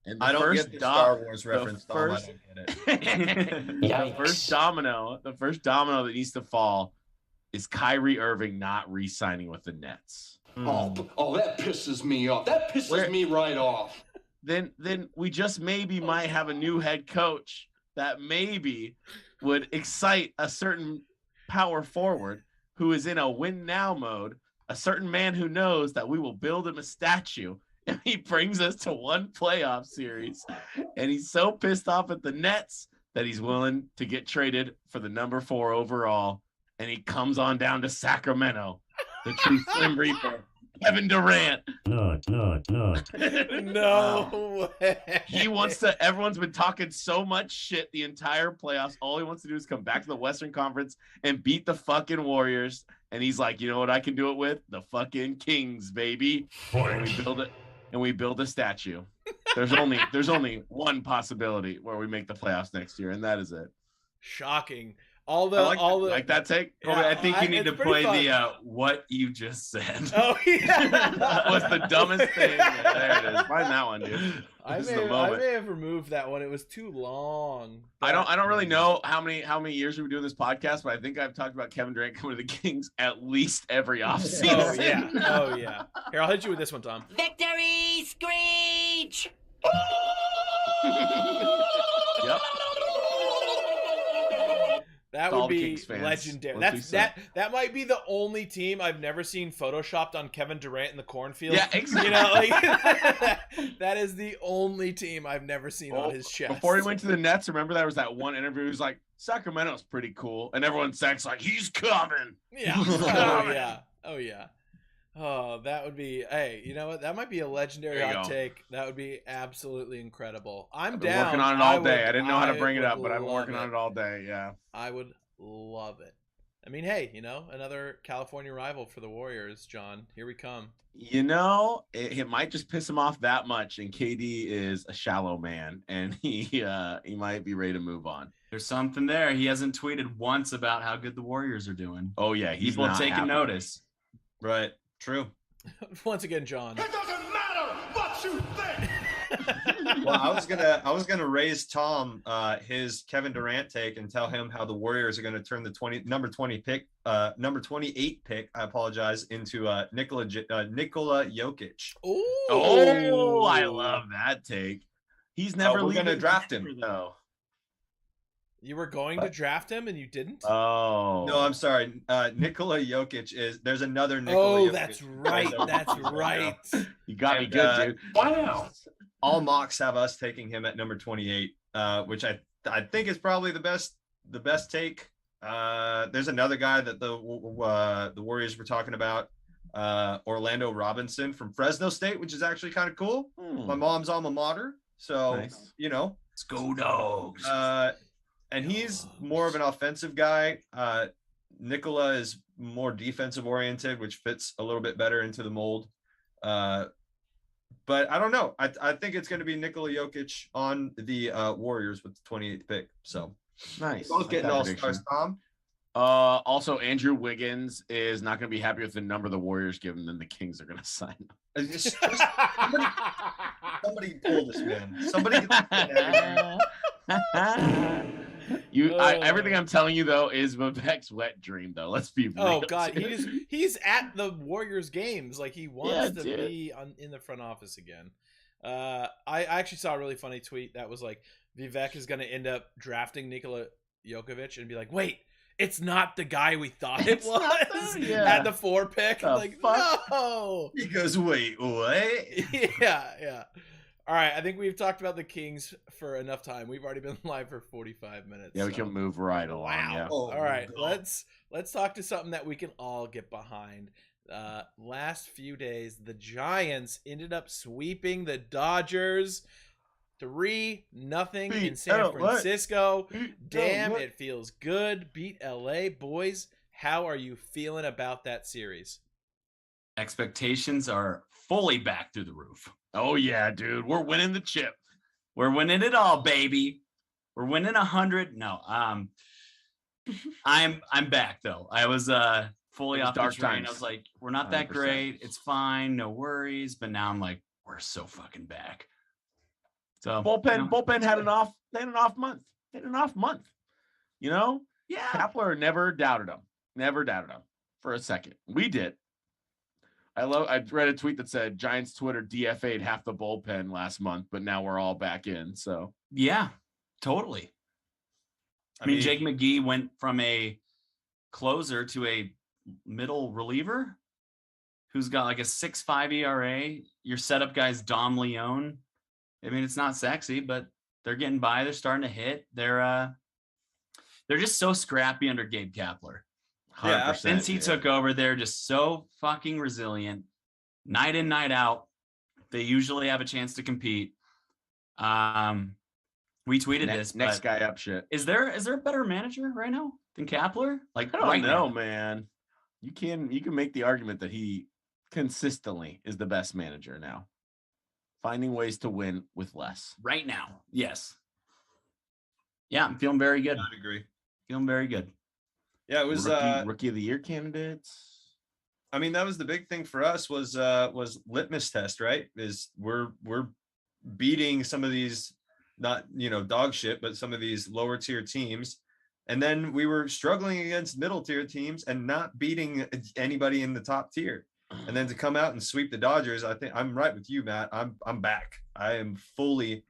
And I don't get the Star Wars reference. I don't get it.
The first domino that needs to fall is Kyrie Irving not re-signing with the Nets.
Oh, that pisses me off. That pisses me right off.
Then we just maybe might have a new head coach that maybe would excite a certain power forward who is in a win now mode, a certain man who knows that we will build him a statue, and he brings us to one playoff series, and he's so pissed off at the Nets that he's willing to get traded for the number 4 overall, and he comes on down to Sacramento, the true Slim Reaper, Kevin Durant.
No way.
He wants to. Everyone's been talking so much shit the entire playoffs. All he wants to do is come back to the Western Conference and beat the fucking Warriors. And he's like, you know what I can do it with? The fucking Kings, baby. And we build it. And we build a statue. There's only one possibility where we make the playoffs next year, and that is it.
Shocking.
Like that take.
Yeah, I think you need to play the what you just said.
Oh yeah.
That was the dumbest thing. There it is. Find that one, dude.
I may have removed that one. It was too long.
I don't really know how many years we've been doing this podcast, but I think I've talked about Kevin Durant coming to the Kings at least every offseason.
Oh yeah. Here, I'll hit you with this one, Tom.
Victory screech!
Yep.
That would be legendary. That might be the only team I've never seen photoshopped on Kevin Durant in the cornfield.
Yeah, exactly.
You know, like, that is the only team I've never seen on his chest.
Before he went to the Nets, remember there was that one interview. He was like, "Sacramento's pretty cool," and everyone's like, "He's coming."
Yeah. Oh yeah. Oh, that would be. Hey, you know what? That might be a legendary hot take. That would be absolutely incredible. I've been
working on it all day. I didn't know how to bring it up, but I've been working on it all day. Yeah.
I would love it. I mean, hey, you know, another California rival for the Warriors, John. Here we come.
You know, it might just piss him off that much, and KD is a shallow man, and he might be ready to move on.
There's something there. He hasn't tweeted once about how good the Warriors are doing.
Oh yeah, he's
people
not
taking
happy.
notice.
Right. True.
Once again, John.
It doesn't matter what you think.
Well, I was gonna raise Tom his Kevin Durant take and tell him how the Warriors are gonna turn the number 28 pick. I apologize, into Nikola Jokic.
Oh, I love that take. He's never.
We're gonna draft him
though.
You were going to draft him and you didn't?
Oh.
No, I'm sorry. Nikola Jokic there's another Nikola Jokic.
That's right. That's right.
You got me good, dude.
Wow.
All mocks have us taking him at number 28, which I think is probably the best take. There's another guy that the Warriors were talking about, Orlando Robinson from Fresno State, which is actually kind of cool. My mom's alma mater, so nice. You know,
let's go Dogs.
and he's more of an offensive guy. Nikola is more defensive oriented, which fits a little bit better into the mold. But I don't know. I think it's going to be Nikola Jokic on the Warriors with the 28th pick. So
Nice.
both getting all stars, Tom.
Also, Andrew Wiggins is not going to be happy with the number the Warriors give him, then the Kings are going to sign him.
Somebody pull this man. Somebody.
Everything I'm telling you though is Vivek's wet dream though. Let's be real.
Oh God, he's at the Warriors games. Like he wants to be in the front office again. I actually saw a really funny tweet that was like Vivek is going to end up drafting Nikola Jokic and be like, wait, it's not the guy we thought it was at the 4 pick. Like, no.
He goes, wait, what?
Yeah. All right, I think we've talked about the Kings for enough time. We've already been live for 45 minutes.
Yeah, we can move right along.
Wow.
Yeah.
All right, let's talk to something that we can all get behind. Last few days, the Giants ended up sweeping the Dodgers 3-0 in San Francisco. Damn, it feels good. Beat LA. Boys, how are you feeling about that series?
Expectations are fully back through the roof.
Oh yeah, dude. We're winning the chip.
We're winning it all, baby. We're winning 100. No, I'm back though. I was fully off the train. I was like, we're not that
100%.
great. It's fine, no worries. But now I'm like, we're so fucking back. So
bullpen had an off month. They had an off month. You know?
Yeah.
Kapler never doubted him for a second. We did. I read a tweet that said Giants Twitter DFA'd half the bullpen last month, but now we're all back in. So
yeah, totally. I mean, Jake McGee went from a closer to a middle reliever who's got like a 6.5 ERA. Your setup guy's Dom Leone. I mean, it's not sexy, but they're getting by. They're starting to hit. They're just so scrappy under Gabe Kapler.
100%,
Since he took over, they're just so fucking resilient. Night in, night out. They usually have a chance to compete. We tweeted this.
Next guy up shit.
Is there a better manager right now than Kapler? Like,
I don't know, man. You can make the argument that he consistently is the best manager now. Finding ways to win with less.
Right now. Yes. Yeah, I'm feeling very good.
I agree.
Feeling very good.
Yeah, it was
rookie of the year candidates.
I mean, that was the big thing for us was litmus test, right? Is we're beating some of these, not dog shit, but some of these lower tier teams, and then we were struggling against middle tier teams and not beating anybody in the top tier, and then to come out and sweep the Dodgers. I think I'm right with you, Matt. I'm back. I am fully,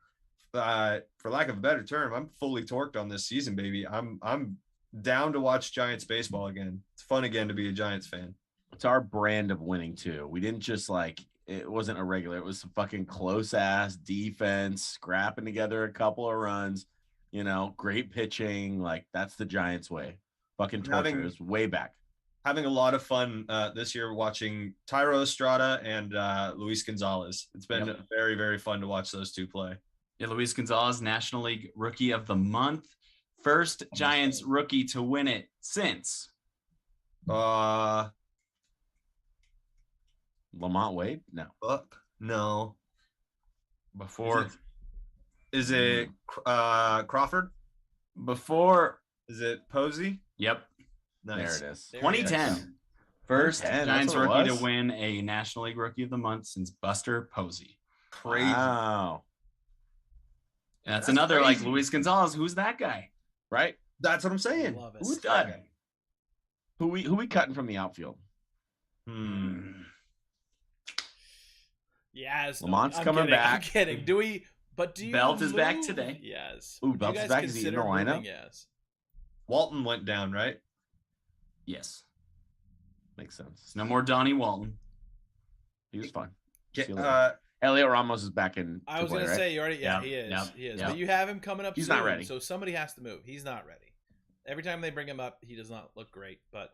for lack of a better term, I'm fully torqued on this season, baby. I'm down to watch Giants baseball again. It's fun again to be a Giants fan.
It's our brand of winning too. We didn't just it wasn't a regular. It was some fucking close ass defense, scrapping together a couple of runs, great pitching. Like that's the Giants way. Fucking torture is way back.
Having a lot of fun this year watching Tyro Estrada and Luis Gonzalez. It's been very, very fun to watch those two play.
Yeah, Luis Gonzalez, National League Rookie of the Month. First Giants rookie to win it since
Lamont Wade? No.
No.
Before.
Is it Crawford?
Before.
Is it Posey?
Yep.
Nice.
There it is.
2010. First
2010,
Giants rookie to win a National League Rookie of the Month since Buster Posey.
Crazy.
Wow.
And that's another crazy. Like Luis Gonzalez. Who's that guy?
Right?
That's what I'm saying.
Love it.
Who's that guy?
Who we cutting from the outfield?
Yes.
Lamont's coming back.
I'm kidding. Do you
Belt is back today.
Yes.
Ooh, Belt is back. Is he in the lineup?
Yes.
Walton went down, right?
Yes.
Makes sense.
No more Donnie Walton.
He was fun.
Elliot
Ramos is back in.
I was going to say, you already, he is.
Yep.
He is.
Yep.
But you have him coming up
He's
soon,
not ready.
so somebody has to move. He's not ready. Every time they bring him up, he does not look great. But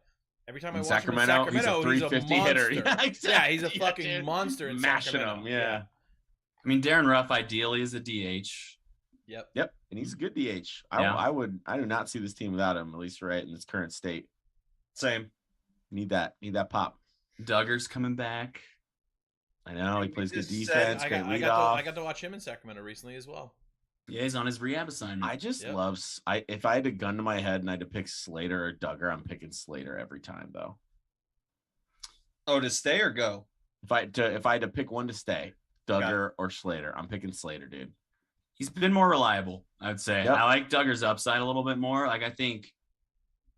every time I watch him in Sacramento,
he's a 350 hitter.
Yeah, exactly. Yeah, he's a fucking monster in
Mashing
Sacramento.
him, yeah.
I mean, Darren Ruff ideally is a DH.
Yep.
Yep, and he's a good DH.
Yeah.
I do not see this team without him, at least right in its current state.
Same.
Need that pop.
Duggar's coming back.
I know he
We
plays good
just
defense,
said-
great
I
leadoff.
got to watch him in Sacramento recently as well.
Yeah, he's on his rehab assignment.
I just
Yep.
love. If I had a gun to my head and I had to pick Slater or Duggar, I'm picking Slater every time though.
Oh, to stay or go?
If I had to pick one to stay, Duggar or Slater, I'm picking Slater, dude.
He's been more reliable, I would say.
Yep.
I like Duggar's upside a little bit more. Like I think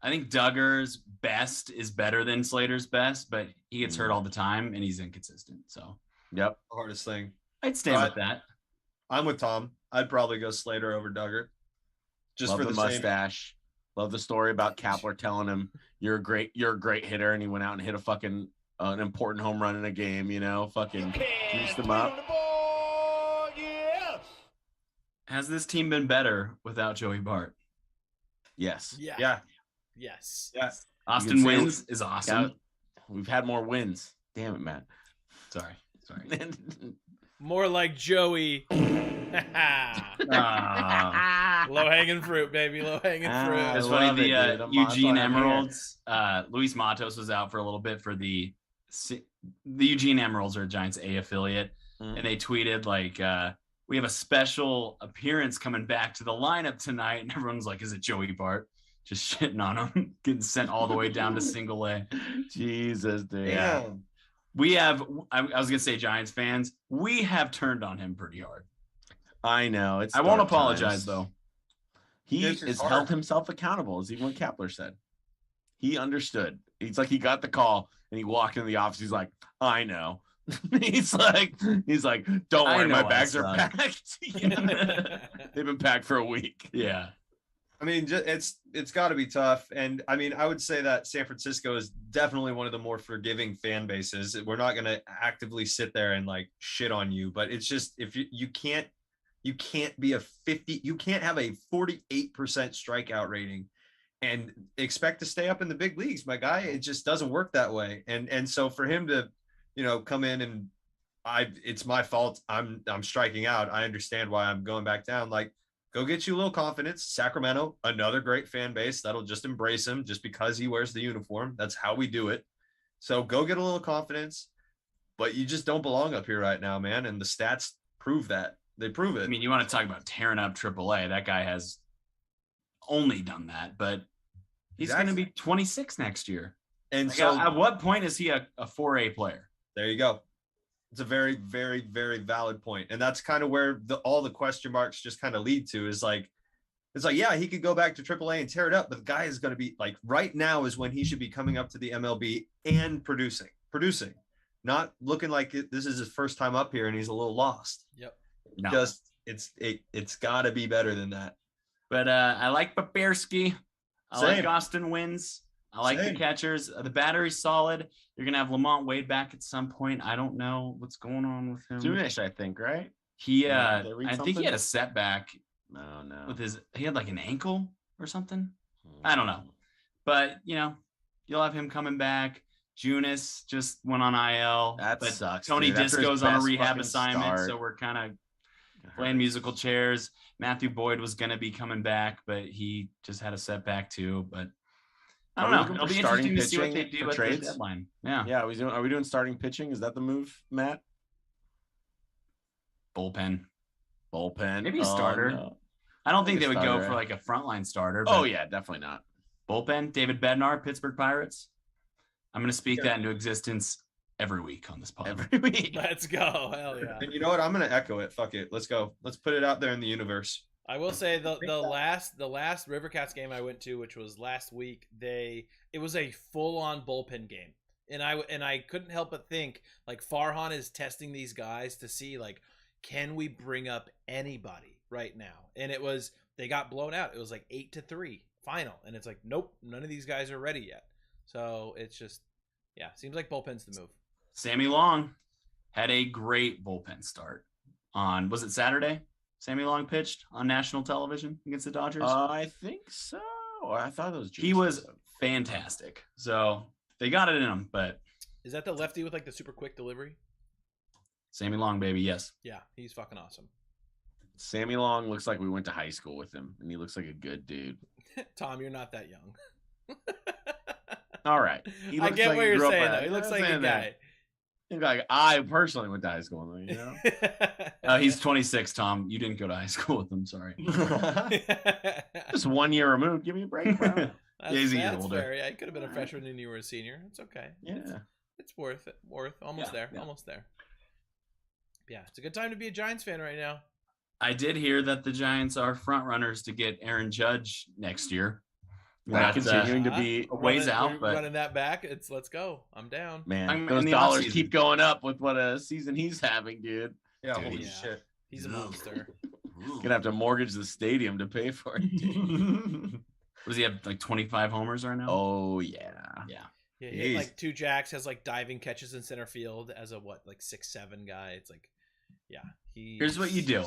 Duggar's best is better than Slater's best, but he gets hurt all the time and he's inconsistent. So
Yep.
The hardest thing.
I'd stand with that.
I'm with Tom. I'd probably go Slater over Duggar. Just
Love
for
the
the same.
mustache. Love the story about Kapler telling him you're a great hitter, and he went out and hit a fucking an important home run in a game. You know, fucking juiced him up.
Has this team been better without Joey Bart?
Yes.
Yeah.
Yeah.
Yes.
Yeah.
Austin
say-
Wins is awesome.
Yeah. We've had more wins. Damn it, Matt.
Sorry.
More like Joey. Low hanging fruit, baby. Low hanging fruit.
It's
I
funny.
love it, dude.
The
I'm
Eugene
here.
Emeralds. Luis Matos was out for a little bit for the Eugene Emeralds are a Giants A affiliate, and they tweeted like, "We have a special appearance coming back to the lineup tonight," and everyone's like, "Is it Joey Bart?" Just shitting on him, getting sent all the way down to single A.
Jesus, dude.
Yeah. We have. I was gonna say Giants fans. We have turned on him pretty hard.
I know.
I won't
dark
apologize
times.
though.
He
This is
has
hard.
held himself accountable, as even what Kapler said. He understood. He's like, he got the call and he walked into the office. He's like, I know. he's like, don't
I
worry, my
know I
bags are
suck."
packed. They've been packed for a week.
Yeah.
I mean, it's got to be tough, and I mean, I would say that San Francisco is definitely one of the more forgiving fan bases. We're not going to actively sit there and like shit on you, but it's just if you can't be a 50, you can't have a 48% strikeout rating and expect to stay up in the big leagues, my guy. It just doesn't work that way, and so for him to, come in and it's my fault. I'm striking out. I understand why I'm going back down. Like, go get you a little confidence. Sacramento, another great fan base that'll just embrace him just because he wears the uniform. That's how we do it. So go get a little confidence, but you just don't belong up here right now, man. And the stats prove that. They prove it.
I mean, you want to talk about tearing up AAA? That guy has only done that, but he's going to be 26 next year.
And
Like,
so
at what point is he a 4A player?
there you go. It's a very, very, very valid point. And that's kind of where all the question marks just kind of lead to is like, it's like, yeah, he could go back to AAA and tear it up, but the guy is going to be like, right now is when he should be coming up to the MLB and producing, not looking like this is his first time up here and he's a little lost.
Yep.
No.
Just it's got to be better than that.
But I like Papersky. I like
Same.
Austin Wins. I like
Same.
the catchers. The battery's solid. You're going to have Lamont Wade back at some point. I don't know what's going on with him.
Soonish, I think, right?
He,
Did they read
I think
something?
he had a setback
No.
with he had like an ankle or something. I don't know. But, you'll have him coming back. Junis just went on IL.
That
but
sucks,
Tony
dude. After his
Disco's on a
best
rehab
fucking
assignment,
start.
so we're kind of playing musical chairs. Matthew Boyd was going to be coming back, but he just had a setback too. But I don't
Are we
know.
looking
It'll
for
be
starting
interesting to see what they
pitching
do
for
at
trades?
the deadline. Yeah.
Yeah, are we doing starting pitching? Is that the move, Matt?
Bullpen.
Bullpen.
Maybe a starter.
No.
I don't think
Maybe
they
a
would go
starter.
for like a frontline starter.
Oh
but
yeah, definitely not.
Bullpen. David Bednar, Pittsburgh Pirates. I'm going to speak that into existence every week on this podcast.
Every week.
Let's go. Hell yeah.
And you know what? I'm going to echo it. Fuck it. Let's go. Let's put it out there in the universe.
I will say the last River Cats game I went to, which was last week, it was a full on bullpen game, and I couldn't help but think like Farhan is testing these guys to see like, can we bring up anybody right now? And they got blown out. It was like 8-3 final, and it's like, nope, none of these guys are ready yet. So it's just, seems like bullpen's the move.
Sammy Long had a great bullpen start on, was it Saturday? Sammy Long pitched on national television against the Dodgers.
I think so. I thought it was.
He was fantastic. So they got it in him, but
Is that the lefty with like the super quick delivery?
Sammy Long, baby, yes.
Yeah, he's fucking awesome.
Sammy Long looks like we went to high school with him, and he looks like a good dude.
Tom, you're not that young.
All right.
I get what you're saying, though. He looks like a guy.
Like I personally went to high school with him, you know?
He's 26, Tom. You didn't go to high school with him. Sorry.
Just 1 year removed. Give me a break, bro.
He's a year older.
Fair. Yeah, he could have been a freshman and you were a senior. It's okay.
Yeah.
It's worth it. Almost there.
Yeah.
Almost there. Yeah, it's a good time to be a Giants fan right now.
I did hear that the Giants are front runners to get Aaron Judge next year.
That's continuing to be
a ways out, but
running that back, let's go. I'm down.
Man, those dollars keep going up with what a season he's having, dude.
Yeah,
Dude,
holy shit.
He's a monster.
Gonna have to mortgage the stadium to pay for it.
Does he have like 25 homers right now?
Oh yeah.
Yeah, he had like 2 jacks, has like diving catches in center field as a 6'7" guy. It's like, yeah.
Here's what you do.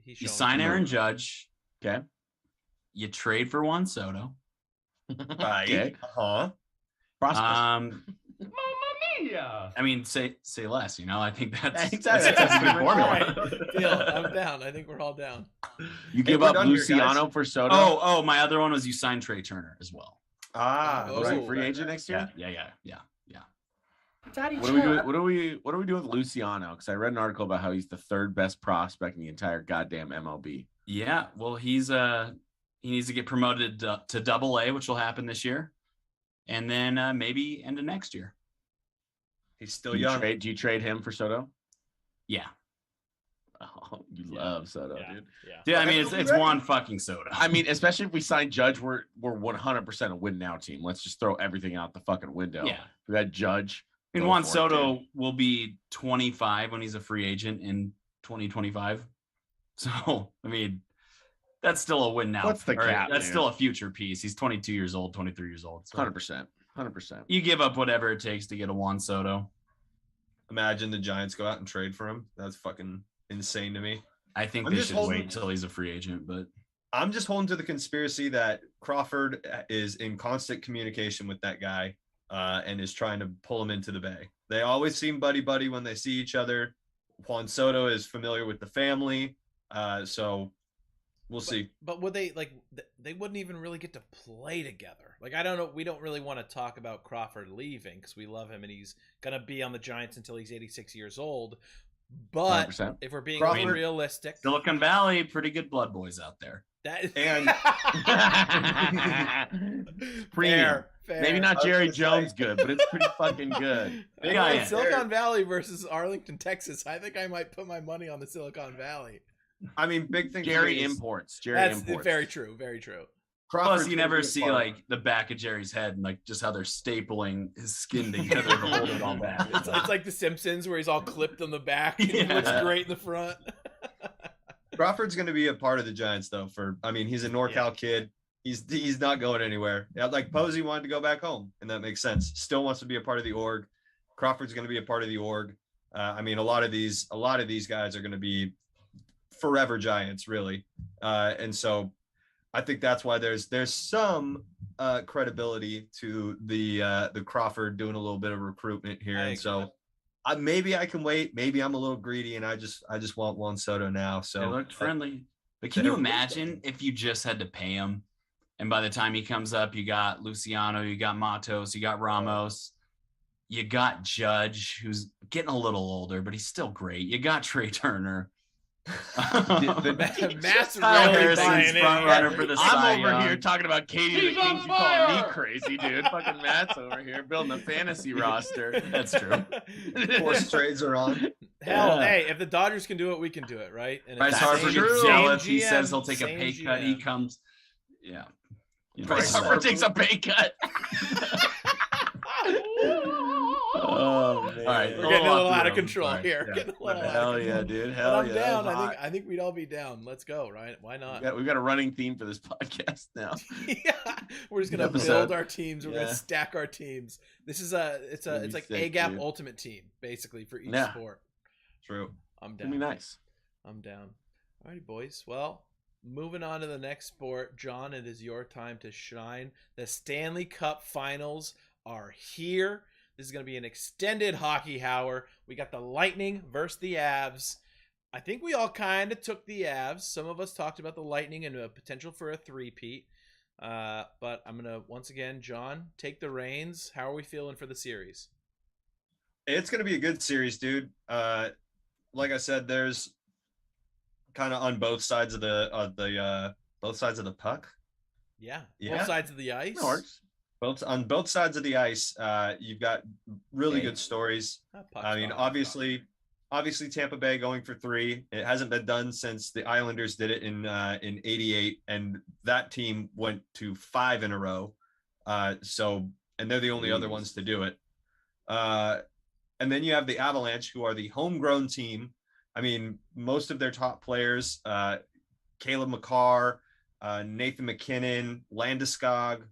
You sign Aaron Judge.
Okay.
You trade for Juan Soto.
Right.
Okay.
Mamma
mia. I mean, say less. You know, I think that's
exactly.
that's a good formula.
Right. Deal. I'm down. I think we're all down.
You give up Luciano for Soto.
Oh, my other one was you signed Trey Turner as well.
Was he free agent next year?
Yeah.
What do we do with Luciano? Because I read an article about how he's the 3rd best prospect in the entire goddamn MLB.
Yeah, well, he needs to get promoted to Double-A, which will happen this year, and then maybe end of next year.
He's still young.
Do you trade him for Soto?
Yeah.
Oh, you love Soto, dude.
Yeah, I mean, it's Juan fucking Soto.
I mean, especially if we sign Judge, we're 100% a win now team. Let's just throw everything out the fucking window.
Yeah.
We got Judge.
I mean, Juan Soto will be 25 when he's a free agent in 2025. So, I mean, that's still a win now.
What's the cap?
That's still a future piece. He's 22 years old, 23 years old. So
100%.
You give up whatever it takes to get a Juan Soto.
Imagine the Giants go out and trade for him. That's fucking insane to me.
I think they should wait until he's a free agent, but
I'm just holding to the conspiracy that Crawford is in constant communication with that guy and is trying to pull him into the Bay. They always seem buddy-buddy when they see each other. Juan Soto is familiar with the family, so we'll see.
But would they they wouldn't even really get to play together? Like, I don't know. We don't really want to talk about Crawford leaving because we love him and he's gonna be on the Giants until he's 86 years old. But
100%.
If we're being realistic,
Silicon Valley, pretty good blood boys out there.
That
and
fair. Maybe not Jerry Jones
say.
good, but it's pretty fucking good.
Silicon Valley versus Arlington, Texas. I think I might put my money on the Silicon Valley.
I mean, big thing.
Jerry imports.
That's very true. Very true.
Plus, you never see like the back of Jerry's head and like just how they're stapling his skin together to hold it all back.
It's like The Simpsons where he's all clipped on the back and he looks great in the front.
Crawford's going to be a part of the Giants, though. He's a NorCal kid. He's not going anywhere. Yeah, like Posey wanted to go back home, and that makes sense. Still wants to be a part of the org. Crawford's going to be a part of the org. A lot of these guys are going to be forever Giants, really. And so I think that's why there's some credibility to the Crawford doing a little bit of recruitment here. And so maybe I can wait. Maybe I'm a little greedy and I just want Juan Soto now. So
they looked friendly. But can you imagine if you just had to pay him? And by the time he comes up, you got Luciano, you got Matos, you got Ramos, you got Judge, who's getting a little older, but he's still great. You got Trey Turner.
Matt's
Kyle
really
Harrison's
buying
front
in.
runner for the Cy
I'm over
Young.
here talking about Katie the
He's
Kings.
on
You calling me
fire!
crazy, dude? Fucking Matt's over here building a fantasy roster.
That's true.
forced trades are on.
Hell,
Yeah.
hey, if the Dodgers can do it, we can do it, right? And
Bryce
it's
Harper
same-
gets
same
jealous. He
GM,
says he'll take a
same
pay cut. He
GM.
comes. Yeah. You know,
Bryce
so-
Harper takes a pay cut. Oh man!
All right,
We're getting a little out of
Sorry.
control here.
Yeah.
Getting a little out of
Hell
control.
yeah, dude!
But
Hell
I'm
yeah!
down.
That's
I
hot.
think we'd all be down. Let's go, right? Why not?
We've got a running theme for this podcast now.
Yeah, we're just gonna
Episode.
build our teams. We're
Yeah.
gonna stack our teams. This is it's
That'd be
like
sick,
A Gap
dude.
Ultimate Team basically for each
Yeah.
sport.
True.
I'm
It'd be
down.
nice.
I'm down. Alrighty, boys. Well, moving on to the next sport, John. It is your time to shine. The Stanley Cup Finals are here. This is going to be an extended hockey hour. We got the Lightning versus the Avs. I think we all kind of took the Avs. Some of us talked about the Lightning and a potential for a three-peat. But I'm going to, once again, John, take the reins. How are we feeling for the series?
It's going to be a good series, dude. Like I said, there's kind of on both sides of the puck.
Yeah.
Yeah.
Both sides of the ice.
That works.
On both sides of the ice, you've got really
Hey.
good stories.
Puck's
I mean,
fine.
obviously Tampa Bay going for 3. It hasn't been done since the Islanders did it in '88, and that team went to 5 in a row. And they're the only other ones to do it. And then you have the Avalanche, who are the homegrown team. I mean, most of their top players, Caleb McCarr, Nathan McKinnon, Landeskog,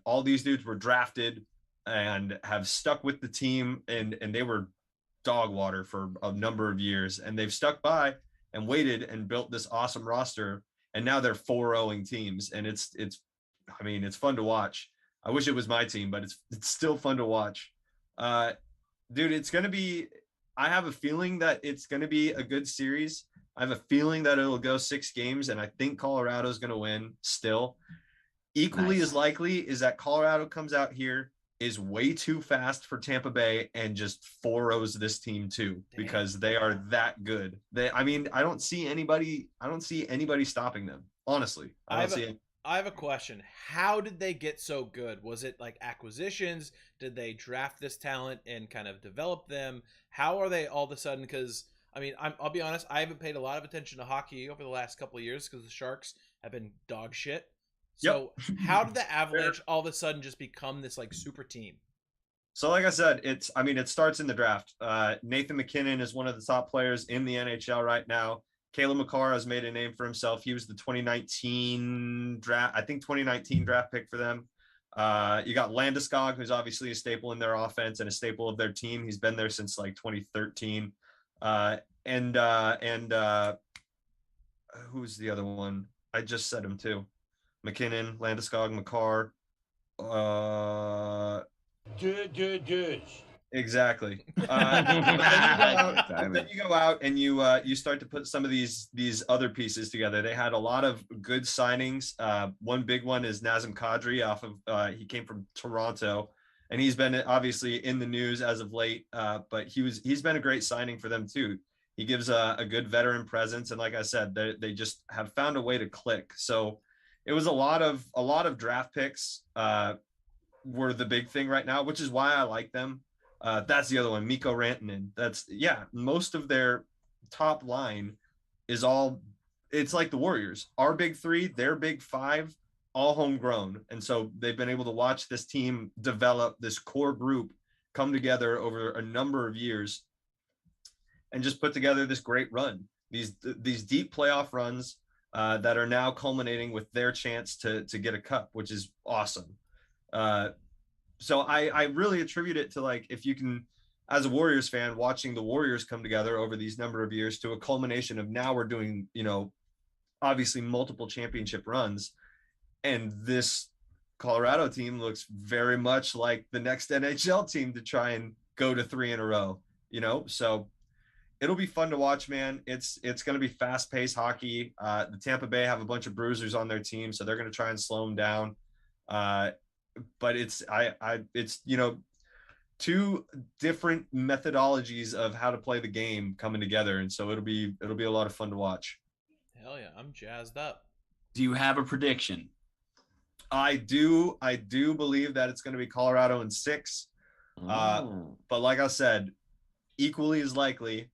all these dudes were drafted and have stuck with the team, and they were dog water for a number of years, and they've stuck by and waited and built this awesome roster, and now they're 4-0 teams, and it's fun to watch. I wish it was my team, but it's still fun to watch. Dude, I have a feeling that it's going to be a good series. I have a feeling that it'll go 6 games, and I think Colorado's going to win still. Equally as likely is that Colorado comes out here, is way too fast for Tampa Bay, and just 4-0s this team too, because they are that good. I don't see anybody stopping them. Honestly, I don't see it.
I have a question. How did they get so good? Was it like acquisitions? Did they draft this talent and kind of develop them? How are they all of a sudden? Because, I mean, I'll be honest, I haven't paid a lot of attention to hockey over the last couple of years because the Sharks have been dog shit. So how did the Avalanche all of a sudden just become this like super team?
So like I said, it starts in the draft. Nathan McKinnon is one of the top players in the NHL right now. Caleb McCarr has made a name for himself. He was the 2019 draft pick for them. You got Landeskog, who's obviously a staple in their offense and a staple of their team. He's been there since like 2013. Who's the other one? I just said him too. McKinnon, Landeskog, McCarr. Exactly. Then you go out and you start to put some of these other pieces together. They had a lot of good signings. One big one is Nazem Kadri he came from Toronto, and he's been obviously in the news as of late. But he's been a great signing for them too. He gives a good veteran presence, and like I said, they just have found a way to click. So it was a lot of draft picks were the big thing right now, which is why I like them. That's the other one, Mikko Rantanen. Most of their top line is it's like the Warriors. Our big 3, their big 5, all homegrown. And so they've been able to watch this team develop, this core group come together over a number of years and just put together this great run. These deep playoff runs that are now culminating with their chance to get a cup, which is awesome. So I really attribute it to, like, if you can, as a Warriors fan, watching the Warriors come together over these number of years to a culmination of now we're doing, obviously multiple championship runs. And this Colorado team looks very much like the next NHL team to try and go to 3 in a row, so it'll be fun to watch, man. It's going to be fast-paced hockey. The Tampa Bay have a bunch of bruisers on their team, so they're going to try and slow them down. But it's 2 different methodologies of how to play the game coming together, and so it'll be a lot of fun to watch.
Hell yeah, I'm jazzed up.
Do you have a prediction?
I do believe that it's going to be Colorado in 6. But like I said, equally as likely.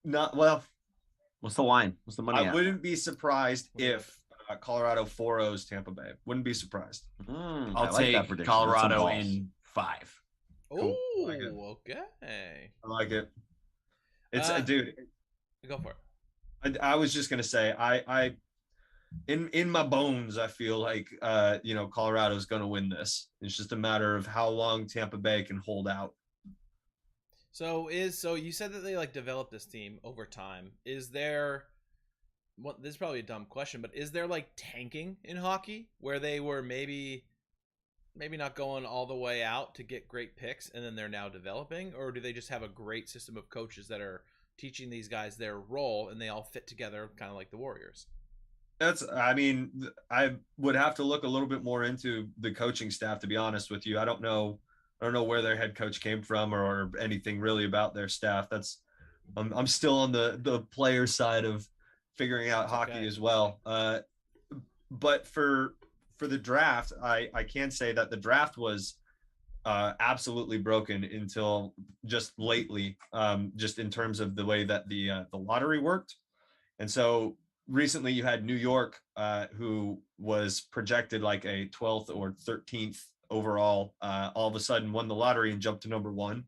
What's the line? What's the money?
I wouldn't be surprised if Colorado 4-0s Tampa Bay. Wouldn't be surprised.
I'll take Colorado in 5.
Oh,
Cool. Like
okay.
I like it. It's dude.
Go for it.
I was just gonna say, I in my bones, I feel like Colorado's gonna win this. It's just a matter of how long Tampa Bay can hold out.
So you said that they like developed this team over time. Is there? Well, this is probably a dumb question, but is there like tanking in hockey where they were maybe not going all the way out to get great picks and then they're now developing, or do they just have a great system of coaches that are teaching these guys their role, and they all fit together kind of like the Warriors.
I would have to look a little bit more into the coaching staff, to be honest with you. I don't know where their head coach came from or anything really about their staff. I'm still on the player side of figuring out hockey as well. But for the draft, I can say that the draft was absolutely broken until just lately, just in terms of the way that the lottery worked. And so recently you had New York, who was projected like a 12th or 13th overall, all of a sudden won the lottery and jumped to number 1.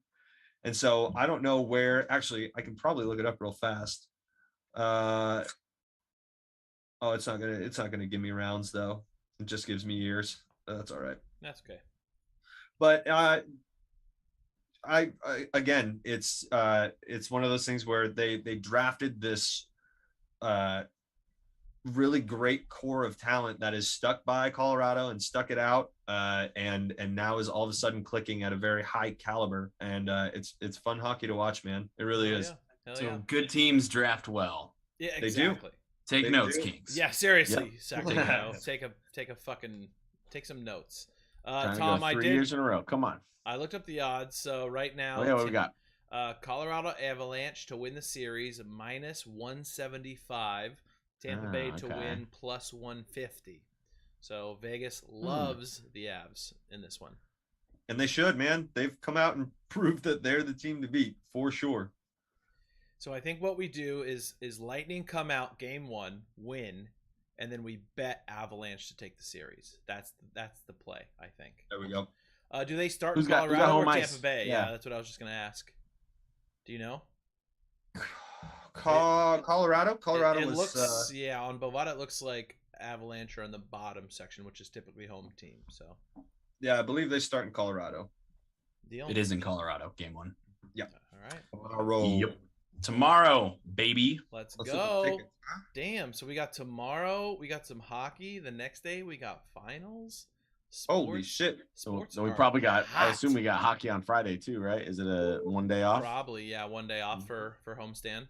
And so I don't know where, actually, I can probably look it up real fast. It's not gonna give me rounds though. It just gives me years. That's all right.
That's okay.
But I again, it's one of those things where they drafted this really great core of talent that is stuck by Colorado and stuck it out, and now is all of a sudden clicking at a very high caliber, and it's fun hockey to watch, man. It really is.
So good teams draft well.
Yeah,
They
exactly.
do.
Take notes, Kings.
Yeah, seriously, Sacramento. Take some notes. Tom, I
3 years in a row. Come on.
I looked up the odds. So right now,
What we got?
Colorado Avalanche to win the series -175. Tampa Bay to win +150. So Vegas loves the Avs in this one.
And they should, man. They've come out and proved that they're the team to beat for sure.
So I think what we do is Lightning come out game 1, win, and then we bet Avalanche to take the series. That's the play, I think.
There we go.
Do they start
Who's
in
got
Colorado
home
or
ice?
Tampa Bay?
Yeah.
Yeah, that's what I was just going to ask. Do you know?
Colorado
It
was
looks on Bovada it looks like Avalanche are in the bottom section, which is typically home team. So
I believe they start in Colorado.
deal.
It is in Colorado, game 1.
All right.
Colorado.
Tomorrow, baby.
Let's
Let's
go.
take it.
Damn. So we got tomorrow. We got some hockey. The next day we got finals.
Holy shit.
Sports
So we
are
probably got. I
hot.
assume we got hockey on Friday too, right? Is it a 1 day off?
Probably, yeah. 1 day off for homestand.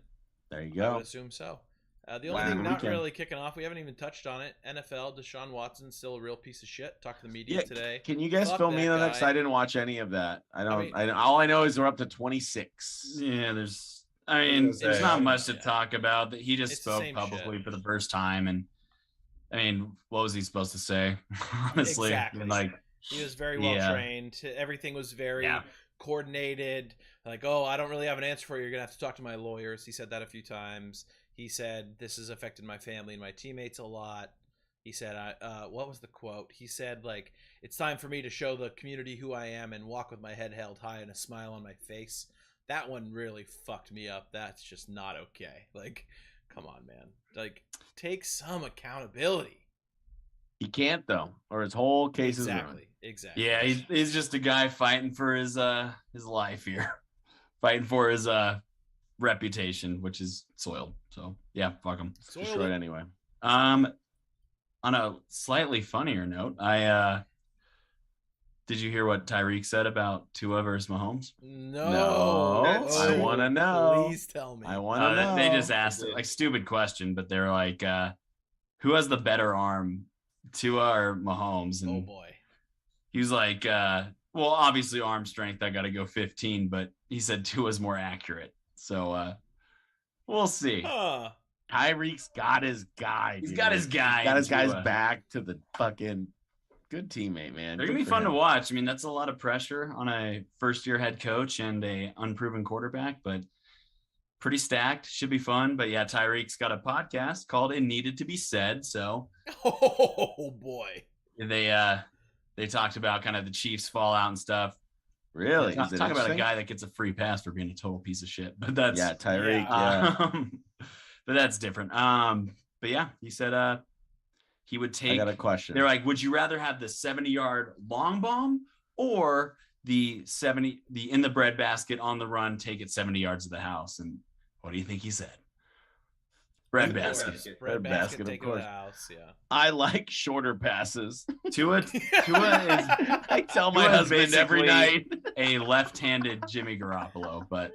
There you
I
go.
would assume so. The only
Wow.
thing not
Weekend.
really kicking off, we haven't even touched on it. NFL, Deshaun Watson still a real piece of shit. Talked to the media today.
Can you guys
Fuck
fill me
that
in on that?
guy.
'Cause I didn't watch any of that.
mean-
All I know is they're up to 26.
Yeah, there's not much to
Yeah.
talk about. That he just
It's the
spoke
same
publicly
shit.
for the first time, and I mean, what was he supposed to say? Honestly,
Exactly.
like
He was very well
Yeah.
trained. Everything was very
Yeah.
coordinated. Like, oh, I don't really have an answer for you. You're going to have to talk to my lawyers. He said that a few times. He said, this has affected my family and my teammates a lot. He said, what was the quote? He said, like, it's time for me to show the community who I am and walk with my head held high and a smile on my face. That one really fucked me up. That's just not okay. Like, come on, man. Like, take some accountability.
He can't though, or his whole case is ruined.
Exactly.
yeah, he's just a guy fighting for his life here, fighting for his reputation, which is soiled. So yeah, fuck him.
Destroyed anyway.
On a slightly funnier note, did you hear what Tyreek said about Tua versus Mahomes?
No.
I want to know.
Please tell me.
I want to know.
They just asked like stupid question, but they're like, who has the better arm, Tua or Mahomes? And
Oh boy.
he was like, well, obviously arm strength, I got to go 15, but he said Tua's more accurate. So we'll see.
Huh.
Tyreek's got his guy.
He's
dude.
got his guy.
Got his
Tua.
guys back to the fucking good teammate, man.
They're gonna be fun to watch. I mean, that's a lot of pressure on a first-year head coach and a unproven quarterback, but pretty stacked. Should be fun. But yeah, Tyreek's got a podcast called "It Needed to Be Said." So
Oh boy.
they talked about kind of the Chiefs fallout and stuff.
Really?
Talk
Is it
about a
interesting?
guy that gets a free pass for being a total piece of shit. But that's
Yeah, Tyreek. Yeah.
but that's different. But yeah, he said he would
I
take.
got a question.
They're like, would you rather have the 70-yard long bomb or the in the breadbasket on the run, take it 70 yards to the house? And what do you think he said? Breadbasket.
Bread basket,
of
take it to
course.
the house. Yeah.
I like shorter passes.
Tua is
I tell my
Tua is
husband every
basically-
night.
a left-handed Jimmy Garoppolo, but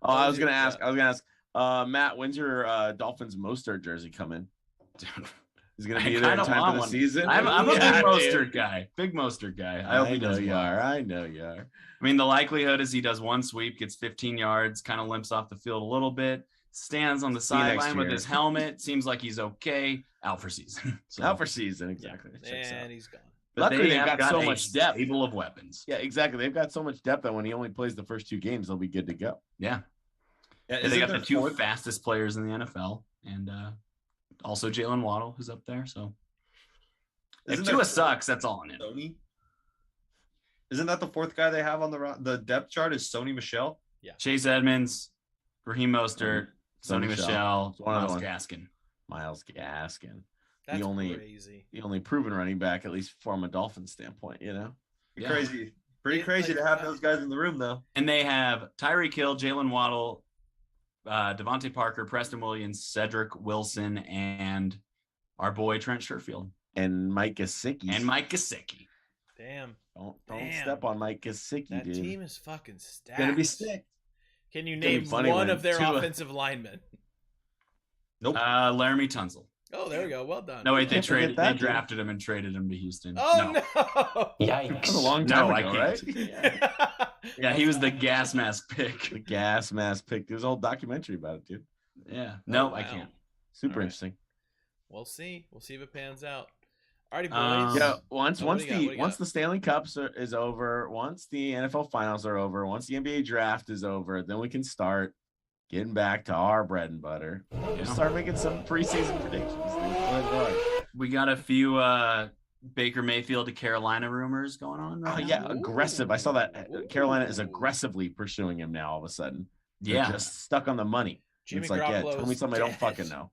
Oh, I was gonna ask. Matt, when's your Dolphins Mostert jersey coming? He's gonna be there in time for the season.
I'm a big Mostert guy. Big Mostert guy. I hope he does well.
I know you are.
I mean, the likelihood is he does one sweep, gets 15 yards, kind of limps off the field a little bit, stands on the sideline with his helmet. Seems like he's okay. Out for season.
Out for season, exactly.
And he's gone.
But
luckily, they've got so much depth.
Stable of weapons.
Yeah, exactly. They've got so much depth that when he only plays the first 2 games, they'll be good to go.
Yeah. They got the 2 fastest players in the NFL, and also Jalen Waddle, who's up there. So if Tua sucks, that's all on him.
Sony? Isn't that the 4th guy they have on the depth chart? Is Sony Michel?
Yeah.
Chase Edmonds, Raheem Mostert, Sony Michel, Myles Gaskin.
Myles Gaskin.
That's
crazy. The only proven running back, at least from a Dolphins standpoint, you know?
Crazy. Pretty crazy to have those guys in the room, though.
And they have Tyreek Hill, Jalen Waddle, Devontae Parker, Preston Williams, Cedric Wilson, and our boy Trent Sherfield.
And Mike Gesicki.
Damn.
Don't step on Mike Gesicki,
that
dude.
That team is fucking stacked.
Gonna be sick.
Can you name one of their offensive linemen?
Nope.
Laramie Tunsil.
Oh, there we go. Well done.
No, wait, they drafted him and traded him to Houston.
Oh, no.
Yikes. That was a long time ago, right?
Yeah, he was the gas mask pick.
The gas mask pick. There's a whole documentary about it, dude.
Yeah. No, I can't.
Super interesting.
We'll see. We'll see if it pans out. Alrighty, boys.
Yeah, once the Stanley Cups is over, once the NFL Finals are over, once the NBA Draft is over, then we can start getting back to our bread and butter. We'll start making some preseason predictions.
We got a few Baker Mayfield to Carolina rumors going on right now.
Yeah, aggressive. I saw that Carolina is aggressively pursuing him now all of a sudden. They're just stuck on the money. It's like, tell me something I don't fucking know.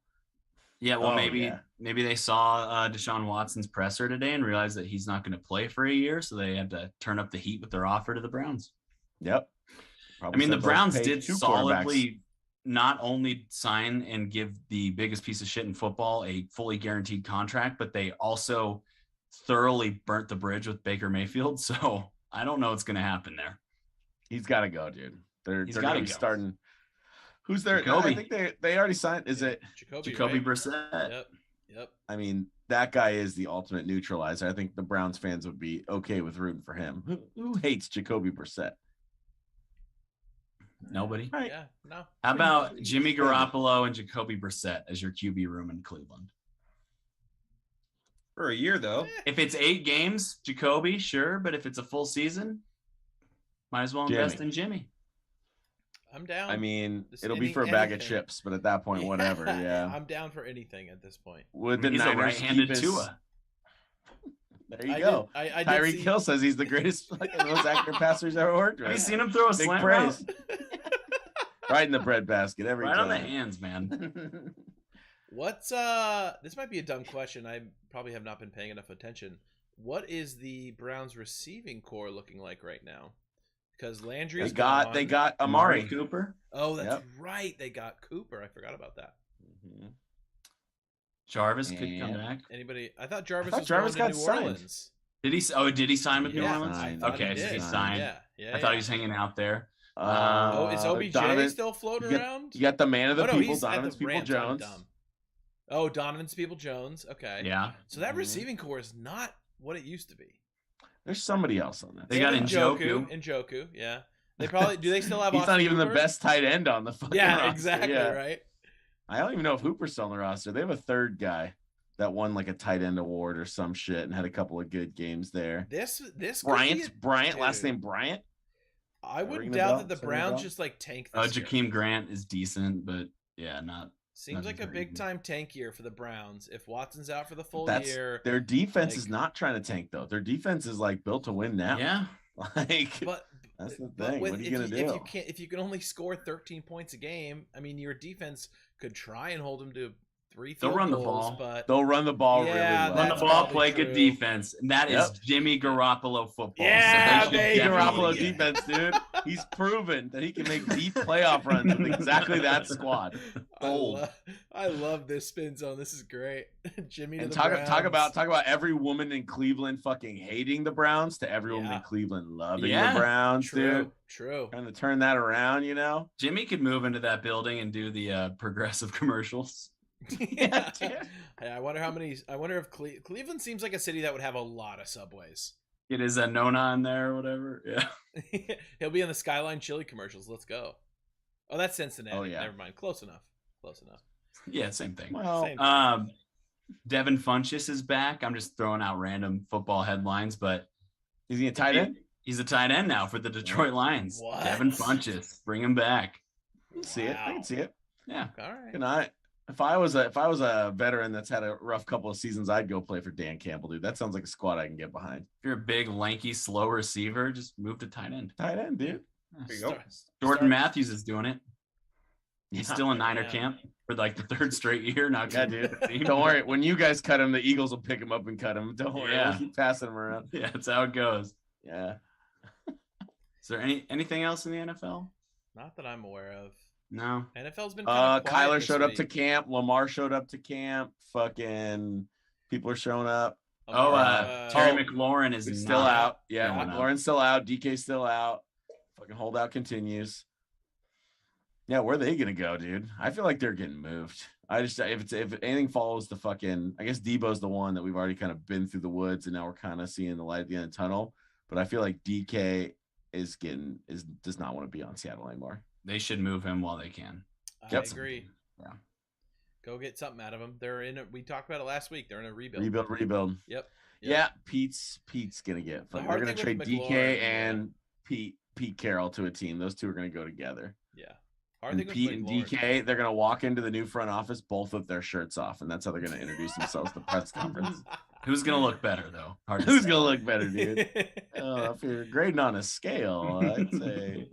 Yeah, well, maybe they saw Deshaun Watson's presser today and realized that he's not going to play for a year, so they had to turn up the heat with their offer to the Browns.
Yep.
I mean, the Browns did solidly not only sign and give the biggest piece of shit in football a fully guaranteed contract, but they also thoroughly burnt the bridge with Baker Mayfield. So I don't know what's going to happen there.
He's got to go, dude. They're going to be starting. Who's there?
Jacoby.
I think they already signed. Is it
Jacoby Brissett?
Yep.
I mean, that guy is the ultimate neutralizer. I think the Browns fans would be okay with rooting for him. Who hates Jacoby Brissett?
Nobody.
Right.
Yeah. No.
How about Jimmy Garoppolo and Jacoby Brissett as your QB room in Cleveland?
For a year, though.
If it's 8 games, Jacoby, sure. But if it's a full season, might as well invest in Jimmy.
I'm down.
I mean, it'll be for a bag of chips, but at that point, whatever. Yeah.
I'm down for anything at this point.
Would the Niners
right-handed Tua?
There you go. Tyreek Hill says he's the greatest, most accurate passer he's ever worked with.
Have you seen him throw a slant route?
Right in the bread basket every time.
Right on the hands, man.
What's this might be a dumb question. I probably have not been paying enough attention. What is the Browns receiving core looking like right now? Because Landry's
they got Amari
Cooper.
Oh, that's right. They got Cooper. I forgot about that.
Mm-hmm.
Jarvis could come back.
Anybody? I thought Jarvis was going to New Orleans.
Did he? Oh, did he sign with New Orleans?
Okay,
so he signed.
Yeah.
I thought he was hanging out there.
Is OBJ still floating around?
You got the man of the people, Donovan's People Jones.
Oh, Donovan's People Jones. Okay.
Yeah.
So that receiving core is not what it used to be.
There's somebody else on that.
They got
Njoku, yeah. They probably do. They still have.
He's
Austin
not even
Hooper?
the best tight end on the fucking roster.
Exactly.
Yeah.
Right.
I don't even know if Hooper's still on the roster. They have a third guy that won like a tight end award or some shit and had a couple of good games there.
This
Bryant, last name Bryant.
I wouldn't doubt that the Browns just like tank this year.
Jakeem Grant is decent, but yeah,
Seems like a big time tank year for the Browns. If Watson's out for the full year,
their defense is not trying to tank though. Their defense is like built to win now.
Yeah,
but
that's the thing. What are you gonna do?
If you can only score 13 points a game, I mean, your defense could try and hold them to 3 field goals.
They'll run the ball,
but
they'll run the ball really well.
Run the ball, play good defense, and that is Jimmy Garoppolo football.
Yeah, so Garoppolo defense, dude. He's proven that he can make deep playoff runs with exactly that squad. Bold.
I love this spin zone. This is great. Jimmy to
And
the
talk
Browns.
about every woman in Cleveland fucking hating the Browns to every woman in Cleveland loving the Browns, dude.
True.
Trying to turn that around, you know.
Jimmy could move into that building and do the progressive commercials.
Yeah. I wonder if Cleveland seems like a city that would have a lot of subways.
It is a Nona in there or whatever. Yeah.
He'll be in the Skyline Chili commercials. Let's go. Oh, that's Cincinnati.
Oh, yeah.
Never mind. Close enough.
Yeah, same thing.
Well,
Same thing.
Devin Funchess is back. I'm just throwing out random football headlines, but
is he a tight end?
He's a tight end now for the Detroit Lions.
What?
Devin Funchess, bring him back.
See it. I can see it.
Yeah.
All right.
Good night. If I was a veteran that's had a rough couple of seasons, I'd go play for Dan Campbell, dude. That sounds like a squad I can get behind.
If you're a big, lanky, slow receiver, just move to tight end.
Tight end, dude.
There you go.
Jordan Matthews is doing it. He's
Yeah.
still in Niner camp for like the third straight year now.
Yeah, dude. Don't worry. When you guys cut him, the Eagles will pick him up and cut him. Don't worry.
Yeah.
We'll keep passing him around.
Yeah, that's how it goes.
Yeah.
Is there anything else in the NFL?
Not that I'm aware of.
No.
NFL's been kind of quiet
Kyler
this
showed up
week.
to camp. Lamar showed up to camp. Fucking people are showing up.
Terry McLaurin is
He's still
not
out. Yeah,
going up.
McLaurin's still out. DK's still out. Fucking holdout continues. Yeah, where are they gonna go, dude? I feel like they're getting moved. If anything follows the fucking, I guess Debo's the one that we've already kind of been through the woods and now we're kind of seeing the light at the end of the tunnel. But I feel like DK does not want to be on Seattle anymore.
They should move him while they can.
I agree.
Yeah.
Go get something out of them. We talked about it last week. They're in a rebuild.
Rebuild.
Yep.
Yeah, Pete's gonna get.
The
They're
hard
gonna
thing
trade
with
DK
McLaurin,
and Pete Carroll to a team. Those two are gonna go together.
Yeah.
And Pete and DK, they're gonna walk into the new front office both with their shirts off, and that's how they're gonna introduce themselves to the press conference.
Who's gonna look better though?
Who's gonna look better, dude? If you're grading on a scale, I'd say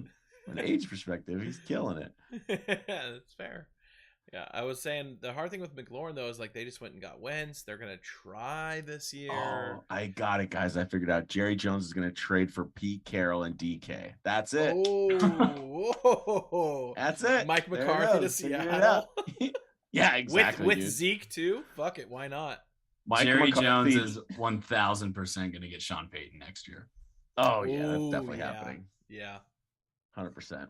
from an age perspective, he's killing it.
That's fair. Yeah, I was saying the hard thing with McLaurin though is like they just went and got Wentz. They're gonna try this year.
Oh, I got it, guys. I figured out. Jerry Jones is gonna trade for Pete Carroll and DK. That's it.
Oh,
that's it.
Mike
There it
McCarthy to
goes. Figured it
Seattle.
out. Yeah, exactly.
With
dude.
Zeke too. Fuck it, why not?
Mike
Jerry
McCarthy.
Jones is 1,000% going to get Sean Payton next year.
Oh yeah, that's
Ooh,
definitely
yeah.
happening.
Yeah,
100%.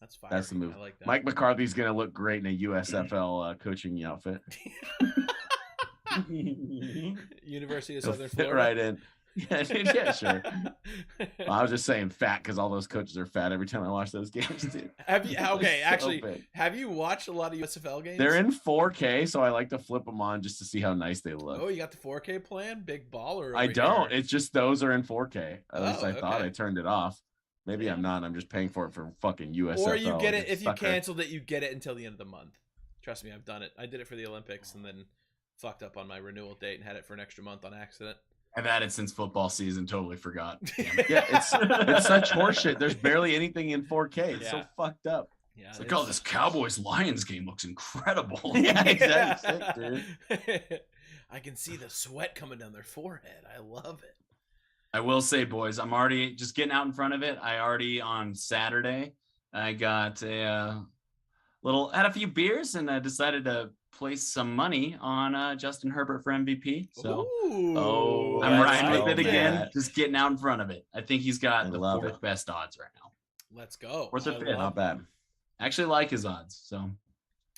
that's fine.
That's the move.
I like that.
Mike McCarthy's gonna look great in a USFL coaching outfit.
University of
He'll
Southern
fit
Florida.
right in. Yeah, dude, yeah, sure. Well, I was just saying fat because all those coaches are fat every time I watch those games, dude.
Have you? Okay,
So
actually,
big.
have you watched a lot of USFL games?
They're in 4K, so I like to flip them on just to see how nice they look.
Oh, you got the 4K plan? Big baller.
I
over
don't.
here.
It's just those are in 4K. At least
Oh,
I thought
okay.
I turned it off. Maybe I'm not. I'm just paying for it for fucking USFL.
Or you get it if you
sucker.
canceled it, you get it until the end of the month. Trust me, I've done it. I did it for the Olympics and then fucked up on my renewal date and had it for an extra month on accident.
I've had it since football season. Totally forgot.
Yeah, it's such horseshit. There's barely anything in 4K. It's so
Yeah.
fucked up.
Yeah,
It's like, oh, this Cowboys Lions game looks incredible.
Yeah, exactly. Sick, dude.
I can see the sweat coming down their forehead. I love it.
I will say, boys, I'm already just getting out in front of it. On Saturday, I got had a few beers and I decided to place some money on Justin Herbert for MVP. So
Ooh,
I'm
let's
riding with
go,
it again,
man.
just getting out in front of it. I think he's got
I
the
love
fourth
it.
best odds right now.
Let's go.
Fourth or
I
fifth.
love
Not bad.
I actually like his odds. So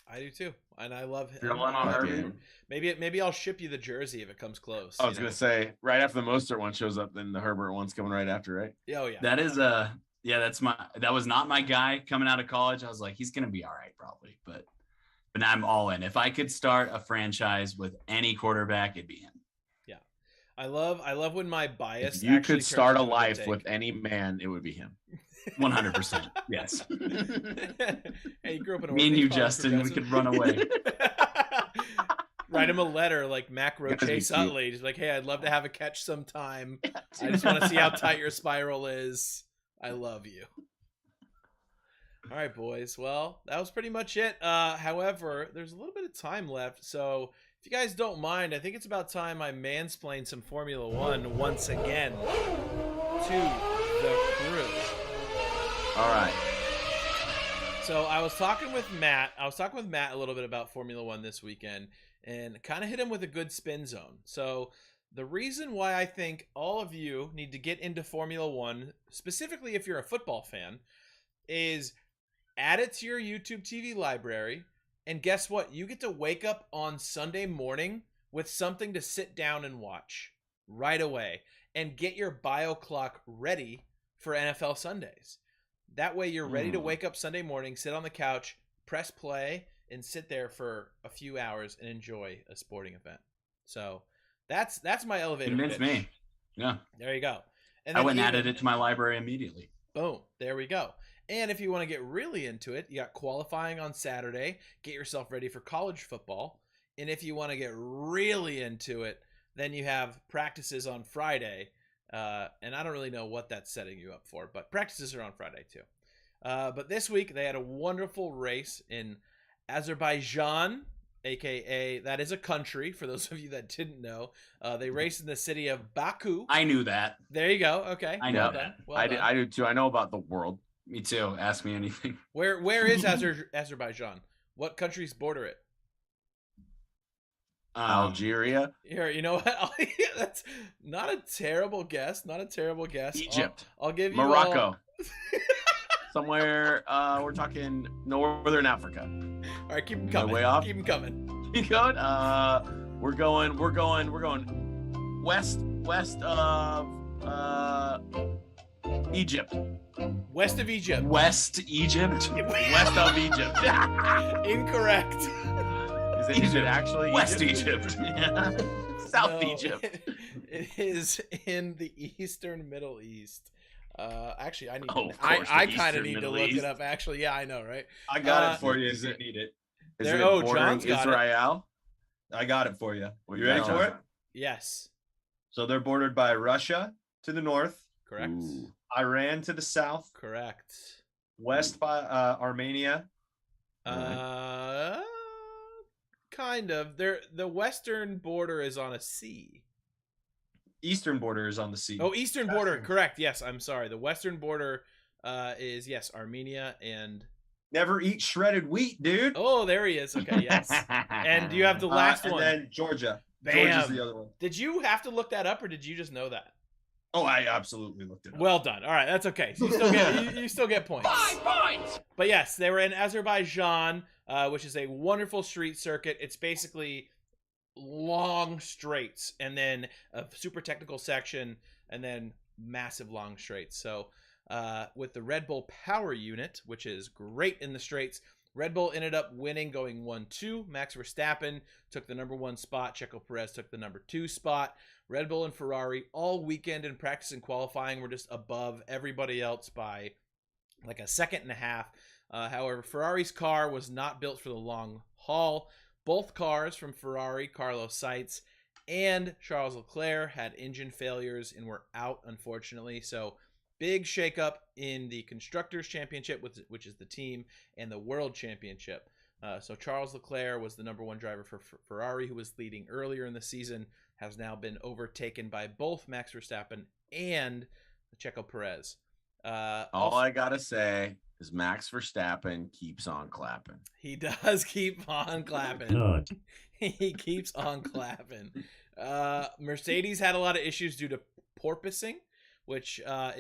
I do too, and I love him.
Drilling on
Herbert.
Maybe I'll ship you the jersey if it comes close.
I was gonna say right after the Mostert one shows up, then the Herbert one's coming right after, right?
Oh yeah.
that is that was not my guy coming out of college. I was like, he's gonna be all right probably, but now I'm all in. If I could start a franchise with any quarterback, it'd be him.
I love when my bias.
If you
actually
could start a
turns into
life
take.
with any man, it would be him.
100%. Yes.
Hey, you grew up in a
Me and you,
working class
Justin, we could run away.
Write him a letter like Mac
You guys be
Roche
cute.
Utley. Just like, hey, I'd love to have a catch sometime. I just want to see how tight your spiral is. I love you. All right, boys. Well, that was pretty much it. However, there's a little bit of time left. So if you guys don't mind, I think it's about time I mansplain some Formula One once again to the crew.
All right.
So I was talking with Matt a little bit about Formula One this weekend and kind of hit him with a good spin zone. So the reason why I think all of you need to get into Formula One, specifically if you're a football fan, is add it to your YouTube TV library. And guess what? You get to wake up on Sunday morning with something to sit down and watch right away and get your bio clock ready for NFL Sundays. That way you're ready to wake up Sunday morning, sit on the couch, press play, and sit there for a few hours and enjoy a sporting event. So that's my elevator
Convinced
pitch.
me. Yeah.
There you go. And
I
then
went and added it to my library immediately.
Boom. There we go. And if you want to get really into it, you got qualifying on Saturday. Get yourself ready for college football. And if you want to get really into it, then you have practices on Friday. And I don't really know what that's setting you up for, but practices are on Friday too. But this week they had a wonderful race in Azerbaijan, aka that is a country for those of you that didn't know. They raced in the city of Baku.
I knew that.
There you go. Okay.
I know
well
that.
done. Well
I
done.
do too. I know about the world.
Me too. Ask me anything.
Where is Azerbaijan? What countries border it?
Algeria.
Here, you know what? That's not a terrible guess. Not a terrible guess.
Egypt.
I'll give you
Morocco. Somewhere we're talking Northern Africa.
All right, keep them coming.
Way off?
Keep them coming.
You going? We're going west of Egypt.
West of Egypt.
West Egypt.
West of Egypt.
Incorrect.
Is it actually
West
Egypt?
Yeah.
South
No,
Egypt.
It is in the Eastern Middle East. Actually, I need.
Oh, of
I
course,
kind
the
of
Eastern
need to
Middle
look
East.
it up. Actually, yeah, I know, right?
I got it for you
is
if you
it-
need it.
Is
There-
it
oh,
bordering
John's got it.
Israel?
I got it for you.
What
You ready
got,
for it?
John?
Yes,
So they're bordered by Russia to the north,
correct.
Ooh.
Iran to the south,
Correct.
west by Armenia.
Kind of. The western border is on a sea.
Eastern border is on the sea.
Oh, eastern border. Correct. Yes, I'm sorry. The western border is yes, Armenia and.
Never eat shredded wheat, dude.
Oh, there he is. Okay, yes. And you have the last
and
one.
then Georgia.
Bam.
Georgia's the other one.
Did you have to look that up, or did you just know that?
Oh, I absolutely looked it up.
Well done. All right, that's okay. So you still get points.
5 points!
But yes, they were in Azerbaijan, which is a wonderful street circuit. It's basically long straights and then a super technical section and then massive long straights. So with the Red Bull power unit, which is great in the straights, Red Bull ended up winning, going 1-2. Max Verstappen took the number 1 spot. Checo Perez took the number 2 spot. Red Bull and Ferrari all weekend in practice and qualifying were just above everybody else by like a second and a half. However, Ferrari's car was not built for the long haul. Both cars from Ferrari, Carlos Sainz and Charles Leclerc, had engine failures and were out, unfortunately. So big shakeup in the Constructors' Championship, which is the team, and the World Championship. So Charles Leclerc was the number 1 driver for Ferrari, who was leading earlier in the season, has now been overtaken by both Max Verstappen and Checo Perez.
All I gotta say is Max Verstappen keeps on clapping.
He does keep on clapping. He keeps on clapping. Mercedes had a lot of issues due to porpoising, which it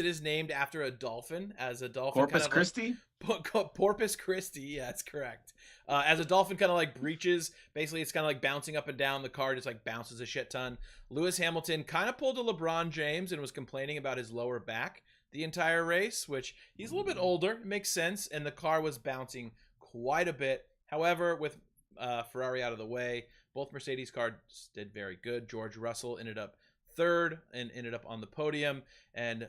is named after a dolphin, as a dolphin.
Corpus Christi?
Porpoise Christi, yeah, that's correct. As a dolphin kind of like breaches, basically it's kind of like bouncing up and down. The car just like bounces a shit ton. Lewis Hamilton kind of pulled a LeBron James and was complaining about his lower back the entire race, which he's a little bit older. It makes sense. And the car was bouncing quite a bit. However, with Ferrari out of the way, both Mercedes cars did very good. George Russell ended up 3rd and ended up on the podium, and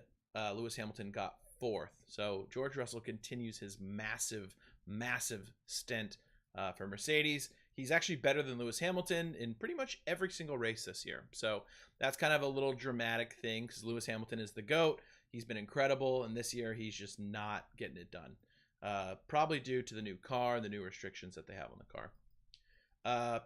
Lewis Hamilton got 4th. So George Russell continues his massive stint for Mercedes. He's actually better than Lewis Hamilton in pretty much every single race this year. So that's kind of a little dramatic thing because Lewis Hamilton is the GOAT. He's been incredible, and this year he's just not getting it done. Probably due to the new car and the new restrictions that they have on the car.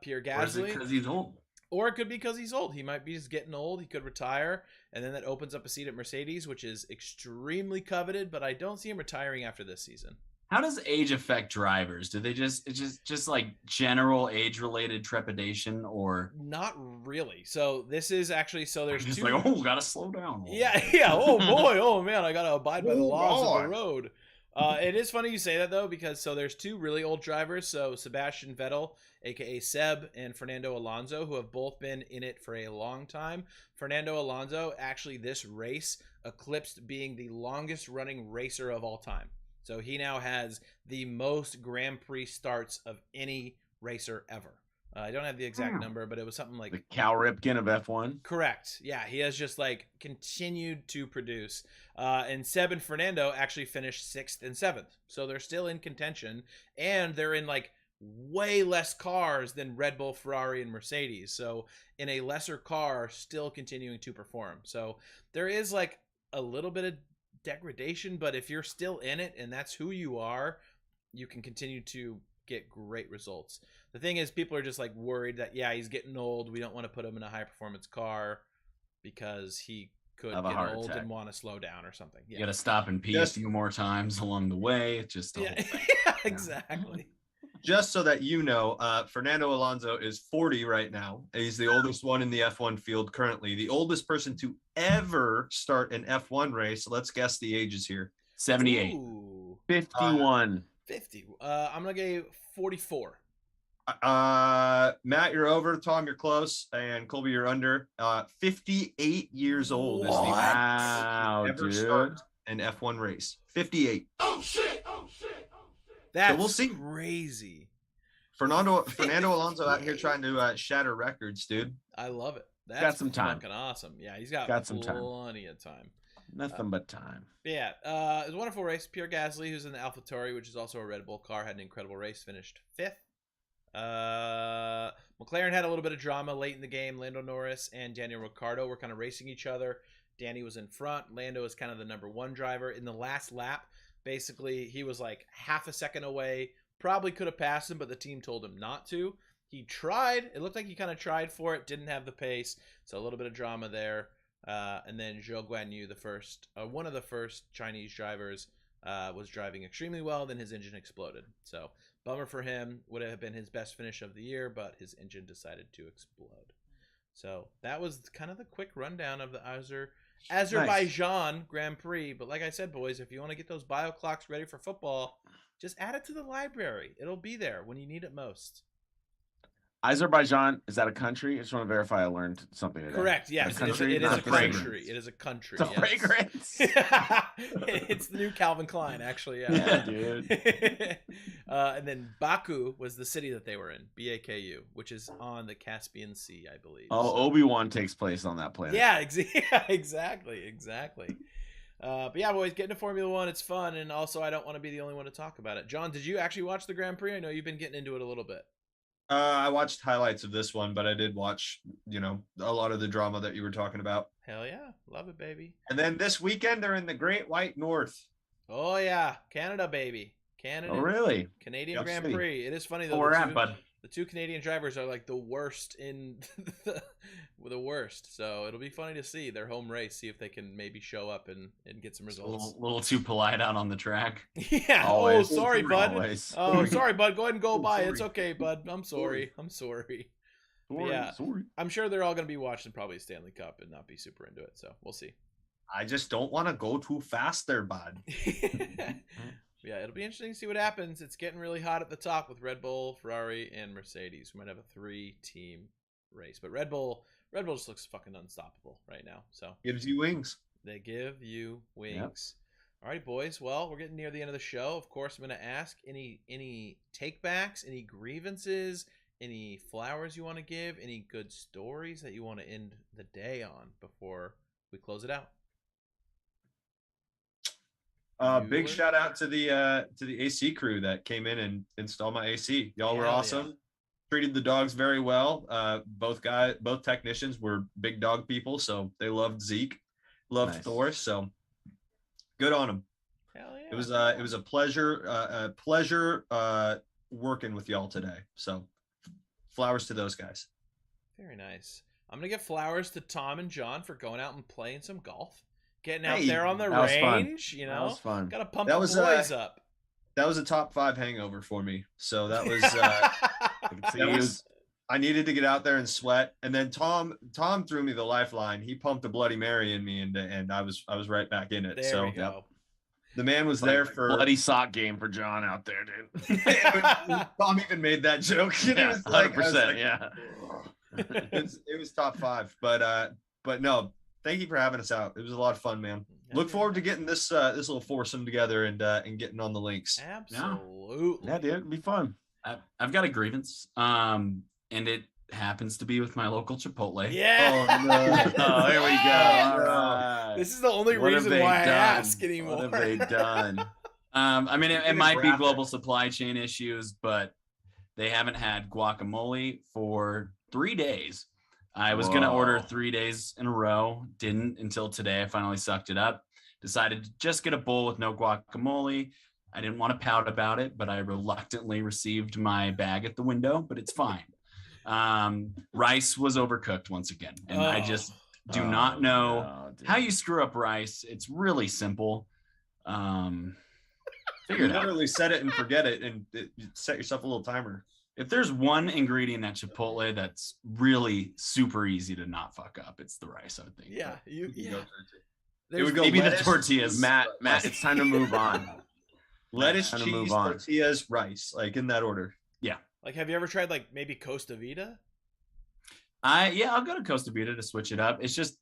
Pierre
Or is it
Gasly.
because he's old?
Or it could be because he's old. He might be just getting old. He could retire, and then that opens up a seat at Mercedes, which is extremely coveted, but I don't see him retiring after this season.
How does age affect drivers? Do they it's just like general age-related trepidation, or
Not really. So this is actually there's
just
two.
like, oh, gotta slow down.
Yeah. Oh boy. Oh man, I gotta abide by the
Oh,
laws of
boy.
the road. It is funny you say that though, because there's two really old drivers. So Sebastian Vettel, aka Seb, and Fernando Alonso, who have both been in it for a long time. Fernando Alonso actually this race eclipsed being the longest running racer of all time. So he now has the most Grand Prix starts of any racer ever. I don't have the exact number, but it was something like
The Cal Ripken of F1.
correct. Yeah, he has just like continued to produce. And Seb and Fernando actually finished 6th and 7th. So they're still in contention, and they're in like way less cars than Red Bull, Ferrari, and Mercedes. So in a lesser car, still continuing to perform. So there is like a little bit of degradation, but if you're still in it and that's who you are, you can continue to get great results. The thing is, people are just like worried that he's getting old, we don't want to put him in a high performance car because he could
Have a
get
heart
old
attack.
and want to slow down or something.
You gotta stop and pee a few more times along the way. It's just
Yeah. Exactly.
Just so that you know, Fernando Alonso is 40 right now. He's the oldest one in the F1 field currently. The oldest person to ever start an F1 race. Let's guess the ages here.
78.
Ooh,
51.
50. I'm gonna go 44.
Matt, you're over. Tom, you're close. And Colby, you're under. 58 years old is the
Wow,
ever
dude.
start an F1 race. 58.
Oh shit! Oh shit! Oh shit!
That's
we'll see.
crazy.
Fernando Alonso out here trying to shatter records, dude.
I love it. That's
Got some time.
fucking awesome. Yeah, he's got
some time.
plenty of time.
Nothing but time.
Yeah, it was a wonderful race. Pierre Gasly, who's in the AlphaTauri, which is also a Red Bull car, had an incredible race, finished 5th. McLaren had a little bit of drama late in the game. Lando Norris and Daniel Ricciardo were kind of racing each other. Danny was in front. Lando is kind of the number one driver. In the last lap, basically, he was like half a second away. Probably could have passed him, but the team told him not to. He tried. It looked like he kind of tried for it. Didn't have the pace. So a little bit of drama there. And then Zhou Guanyu, one of the first Chinese drivers, was driving extremely well. Then his engine exploded. So bummer for him. Would have been his best finish of the year, but his engine decided to explode. So that was kind of the quick rundown of the Azerbaijan Grand Prix. But like I said, boys, if you want to get those bio clocks ready for football, just add it to the library. It'll be there when you need it most.
Azerbaijan, is that a country? I just want to verify I learned something today.
Correct. Yes,
A country,
it is
not
a
fragrance.
country. It is a country.
It's a
yes.
fragrance.
It's the new Calvin Klein, actually. Yeah,
Yeah, dude.
And then Baku was the city that they were in, Baku, which is on the Caspian Sea, I believe.
Oh,
So-
Obi-Wan takes place on that planet.
Yeah, exactly. But yeah, boys, getting to Formula One, it's fun, and also I don't want to be the only one to talk about it. John, did you actually watch the Grand Prix? I know you've been getting into it a little bit.
I watched highlights of this one, but I did watch, a lot of the drama that you were talking about.
Hell yeah, love it, baby.
And then this weekend, they're in the Great White North.
Oh yeah, Canada, baby. Canada.
Oh, really?
Canadian
Yep.
Grand Prix. It is funny though.
Where we're
the
at,
two-
bud.
The two Canadian drivers are like the worst in the worst. So it'll be funny to see their home race, see if they can maybe show up and get some
A
results.
little too polite out on the track.
Yeah.
Always.
Oh, sorry, bud.
Always.
Oh, sorry, bud. Go ahead and go
Oh,
by.
sorry.
It's okay, bud. I'm sorry.
Sorry,
Yeah.
sorry.
I'm sure they're all going to be watching probably a Stanley Cup and not be super into it. So we'll see.
I just don't want to go too fast there, bud.
Yeah, it'll be interesting to see what happens. It's getting really hot at the top with Red Bull, Ferrari, and Mercedes. We might have a 3-team race, but Red Bull just looks fucking unstoppable right now. So
Gives you wings.
they give you wings. All right, boys. Well, we're getting near the end of the show. Of course, I'm going to ask any takebacks, any grievances, any flowers you want to give, any good stories that you want to end the day on before we close it out.
Big
Bueller?
shout out to the AC crew that came in and installed my AC. Y'all were
Hell
awesome.
yeah.
Treated the dogs very well. Both technicians were big dog people, so they loved Zeke, loved
Nice.
Thor. So good on them.
Hell yeah.
It was a pleasure working with y'all today. So flowers to those guys.
Very nice. I'm going to give flowers to Tom and John for going out and playing some golf. Getting out there on the range, you know.
That was fun.
Got to pump
That
the
was,
boys up.
That was a top 5 hangover for me. So that was, I needed to get out there and sweat. And then Tom threw me the lifeline. He pumped a Bloody Mary in me, and I was right back in it.
There we go.
The man was there for
bloody sock game for John out there, dude.
Tom even made that joke.
Yeah,
It was like,
100%. Yeah.
it was top 5. But no, thank you for having us out. It was a lot of fun, man. Look forward to getting this little foursome together and getting on the links.
Absolutely.
Yeah, dude, it'd be fun.
I've got a grievance, and it happens to be with my local Chipotle.
Yeah.
Oh, no.
Oh, there we go. All right.
This is the only
What have
reason
they
why I
done?
ask anymore.
What have they done?
I mean, it
can
might be
wrap it.
global supply chain issues, but they haven't had guacamole for 3 days. I was going to order 3 days in a row. Didn't until today. I finally sucked it up. Decided to just get a bowl with no guacamole. I didn't want to pout about it, but I reluctantly received my bag at the window, but it's fine. Rice was overcooked once again. And I just do not know how you screw up rice. It's really simple. Figure
You
it out.
literally set it and forget it, and set yourself a little timer.
If there's one ingredient at Chipotle that's really super easy to not fuck up, it's the rice, I would think.
Yeah.
It would go
Maybe the
lettuce,
tortillas.
Matt, it's time to move on.
lettuce,
Time to
cheese,
move on.
tortillas, rice, like in that order.
Like, have you ever tried, like, maybe Costa Vida?
I'll go to Costa Vida to switch it up. It's just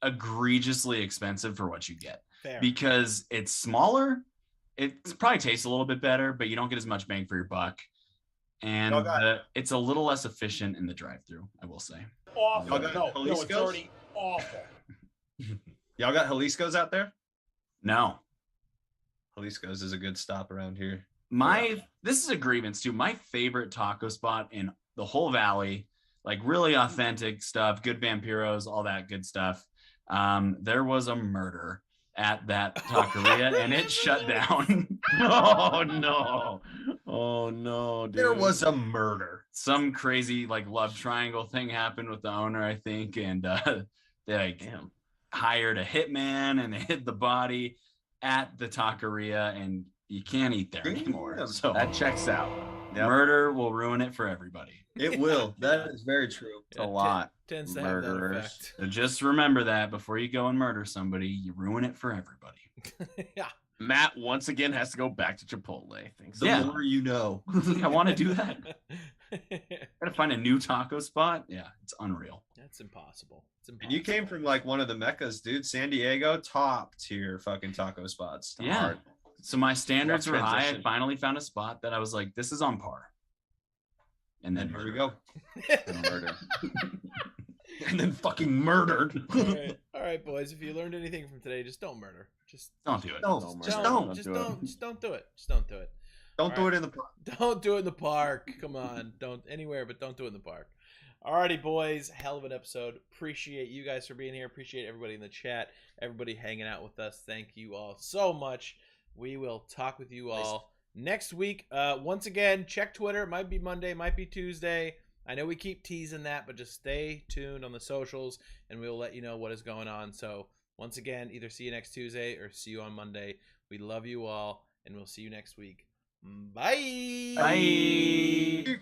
egregiously expensive for what you get
Fair.
because it's smaller. It probably tastes a little bit better, but you don't get as much bang for your buck. And it's a little less efficient in the drive-through, I will say.
Awful.
Y'all got
No, it's
Jalisco's?
already awful.
Y'all got Jalisco's out there?
No.
Jalisco's is a good stop around here.
This is a grievance too. My favorite taco spot in the whole valley, like really authentic stuff, good vampiros, all that good stuff. There was a murder at that taqueria and it shut down.
Oh no, dude.
There was a murder.
Some crazy like love triangle thing happened with the owner, I think, and they hired a hitman and they hid the body at the taqueria, and you can't eat there anymore. So
That checks out. Yep.
murder will ruin it for everybody.
It will. That is very true.
It's a lot.
Tends to have that
Murderers.
effect.
So just remember that before you go and murder somebody, you ruin it for everybody.
Yeah.
Matt once again has to go back to Chipotle. Thanks.
The
Yeah.
more you know.
I want to do that. Gotta find a new taco spot. Yeah, it's unreal.
That's impossible. It's impossible.
And you came from like one of the meccas, dude. San Diego, top tier fucking taco spots.
Yeah.
Hard.
So my standards were high. I
transition.
finally found a spot that I was like, this is on par. And then
And here we
murder.
go.
Murder.
And then fucking murdered.
All right, boys. If you learned anything from today, just don't murder. Just
Don't do it.
No,
Don't
just
murder.
don't.
Just
do it.
don't. Just don't do it. Just don't do it.
Don't do
All
it in the park.
Don't do it in the park. Come on. Don't anywhere, but don't do it in the park. Alrighty, boys. Hell of an episode. Appreciate you guys for being here. Appreciate everybody in the chat. Everybody hanging out with us. Thank you all so much. We will talk with you all next week. Once again, check Twitter. It might be Monday, might be Tuesday. I know we keep teasing that, but just stay tuned on the socials, and we'll let you know what is going on. So, once again, either see you next Tuesday or see you on Monday. We love you all, and we'll see you next week. Bye.
Bye.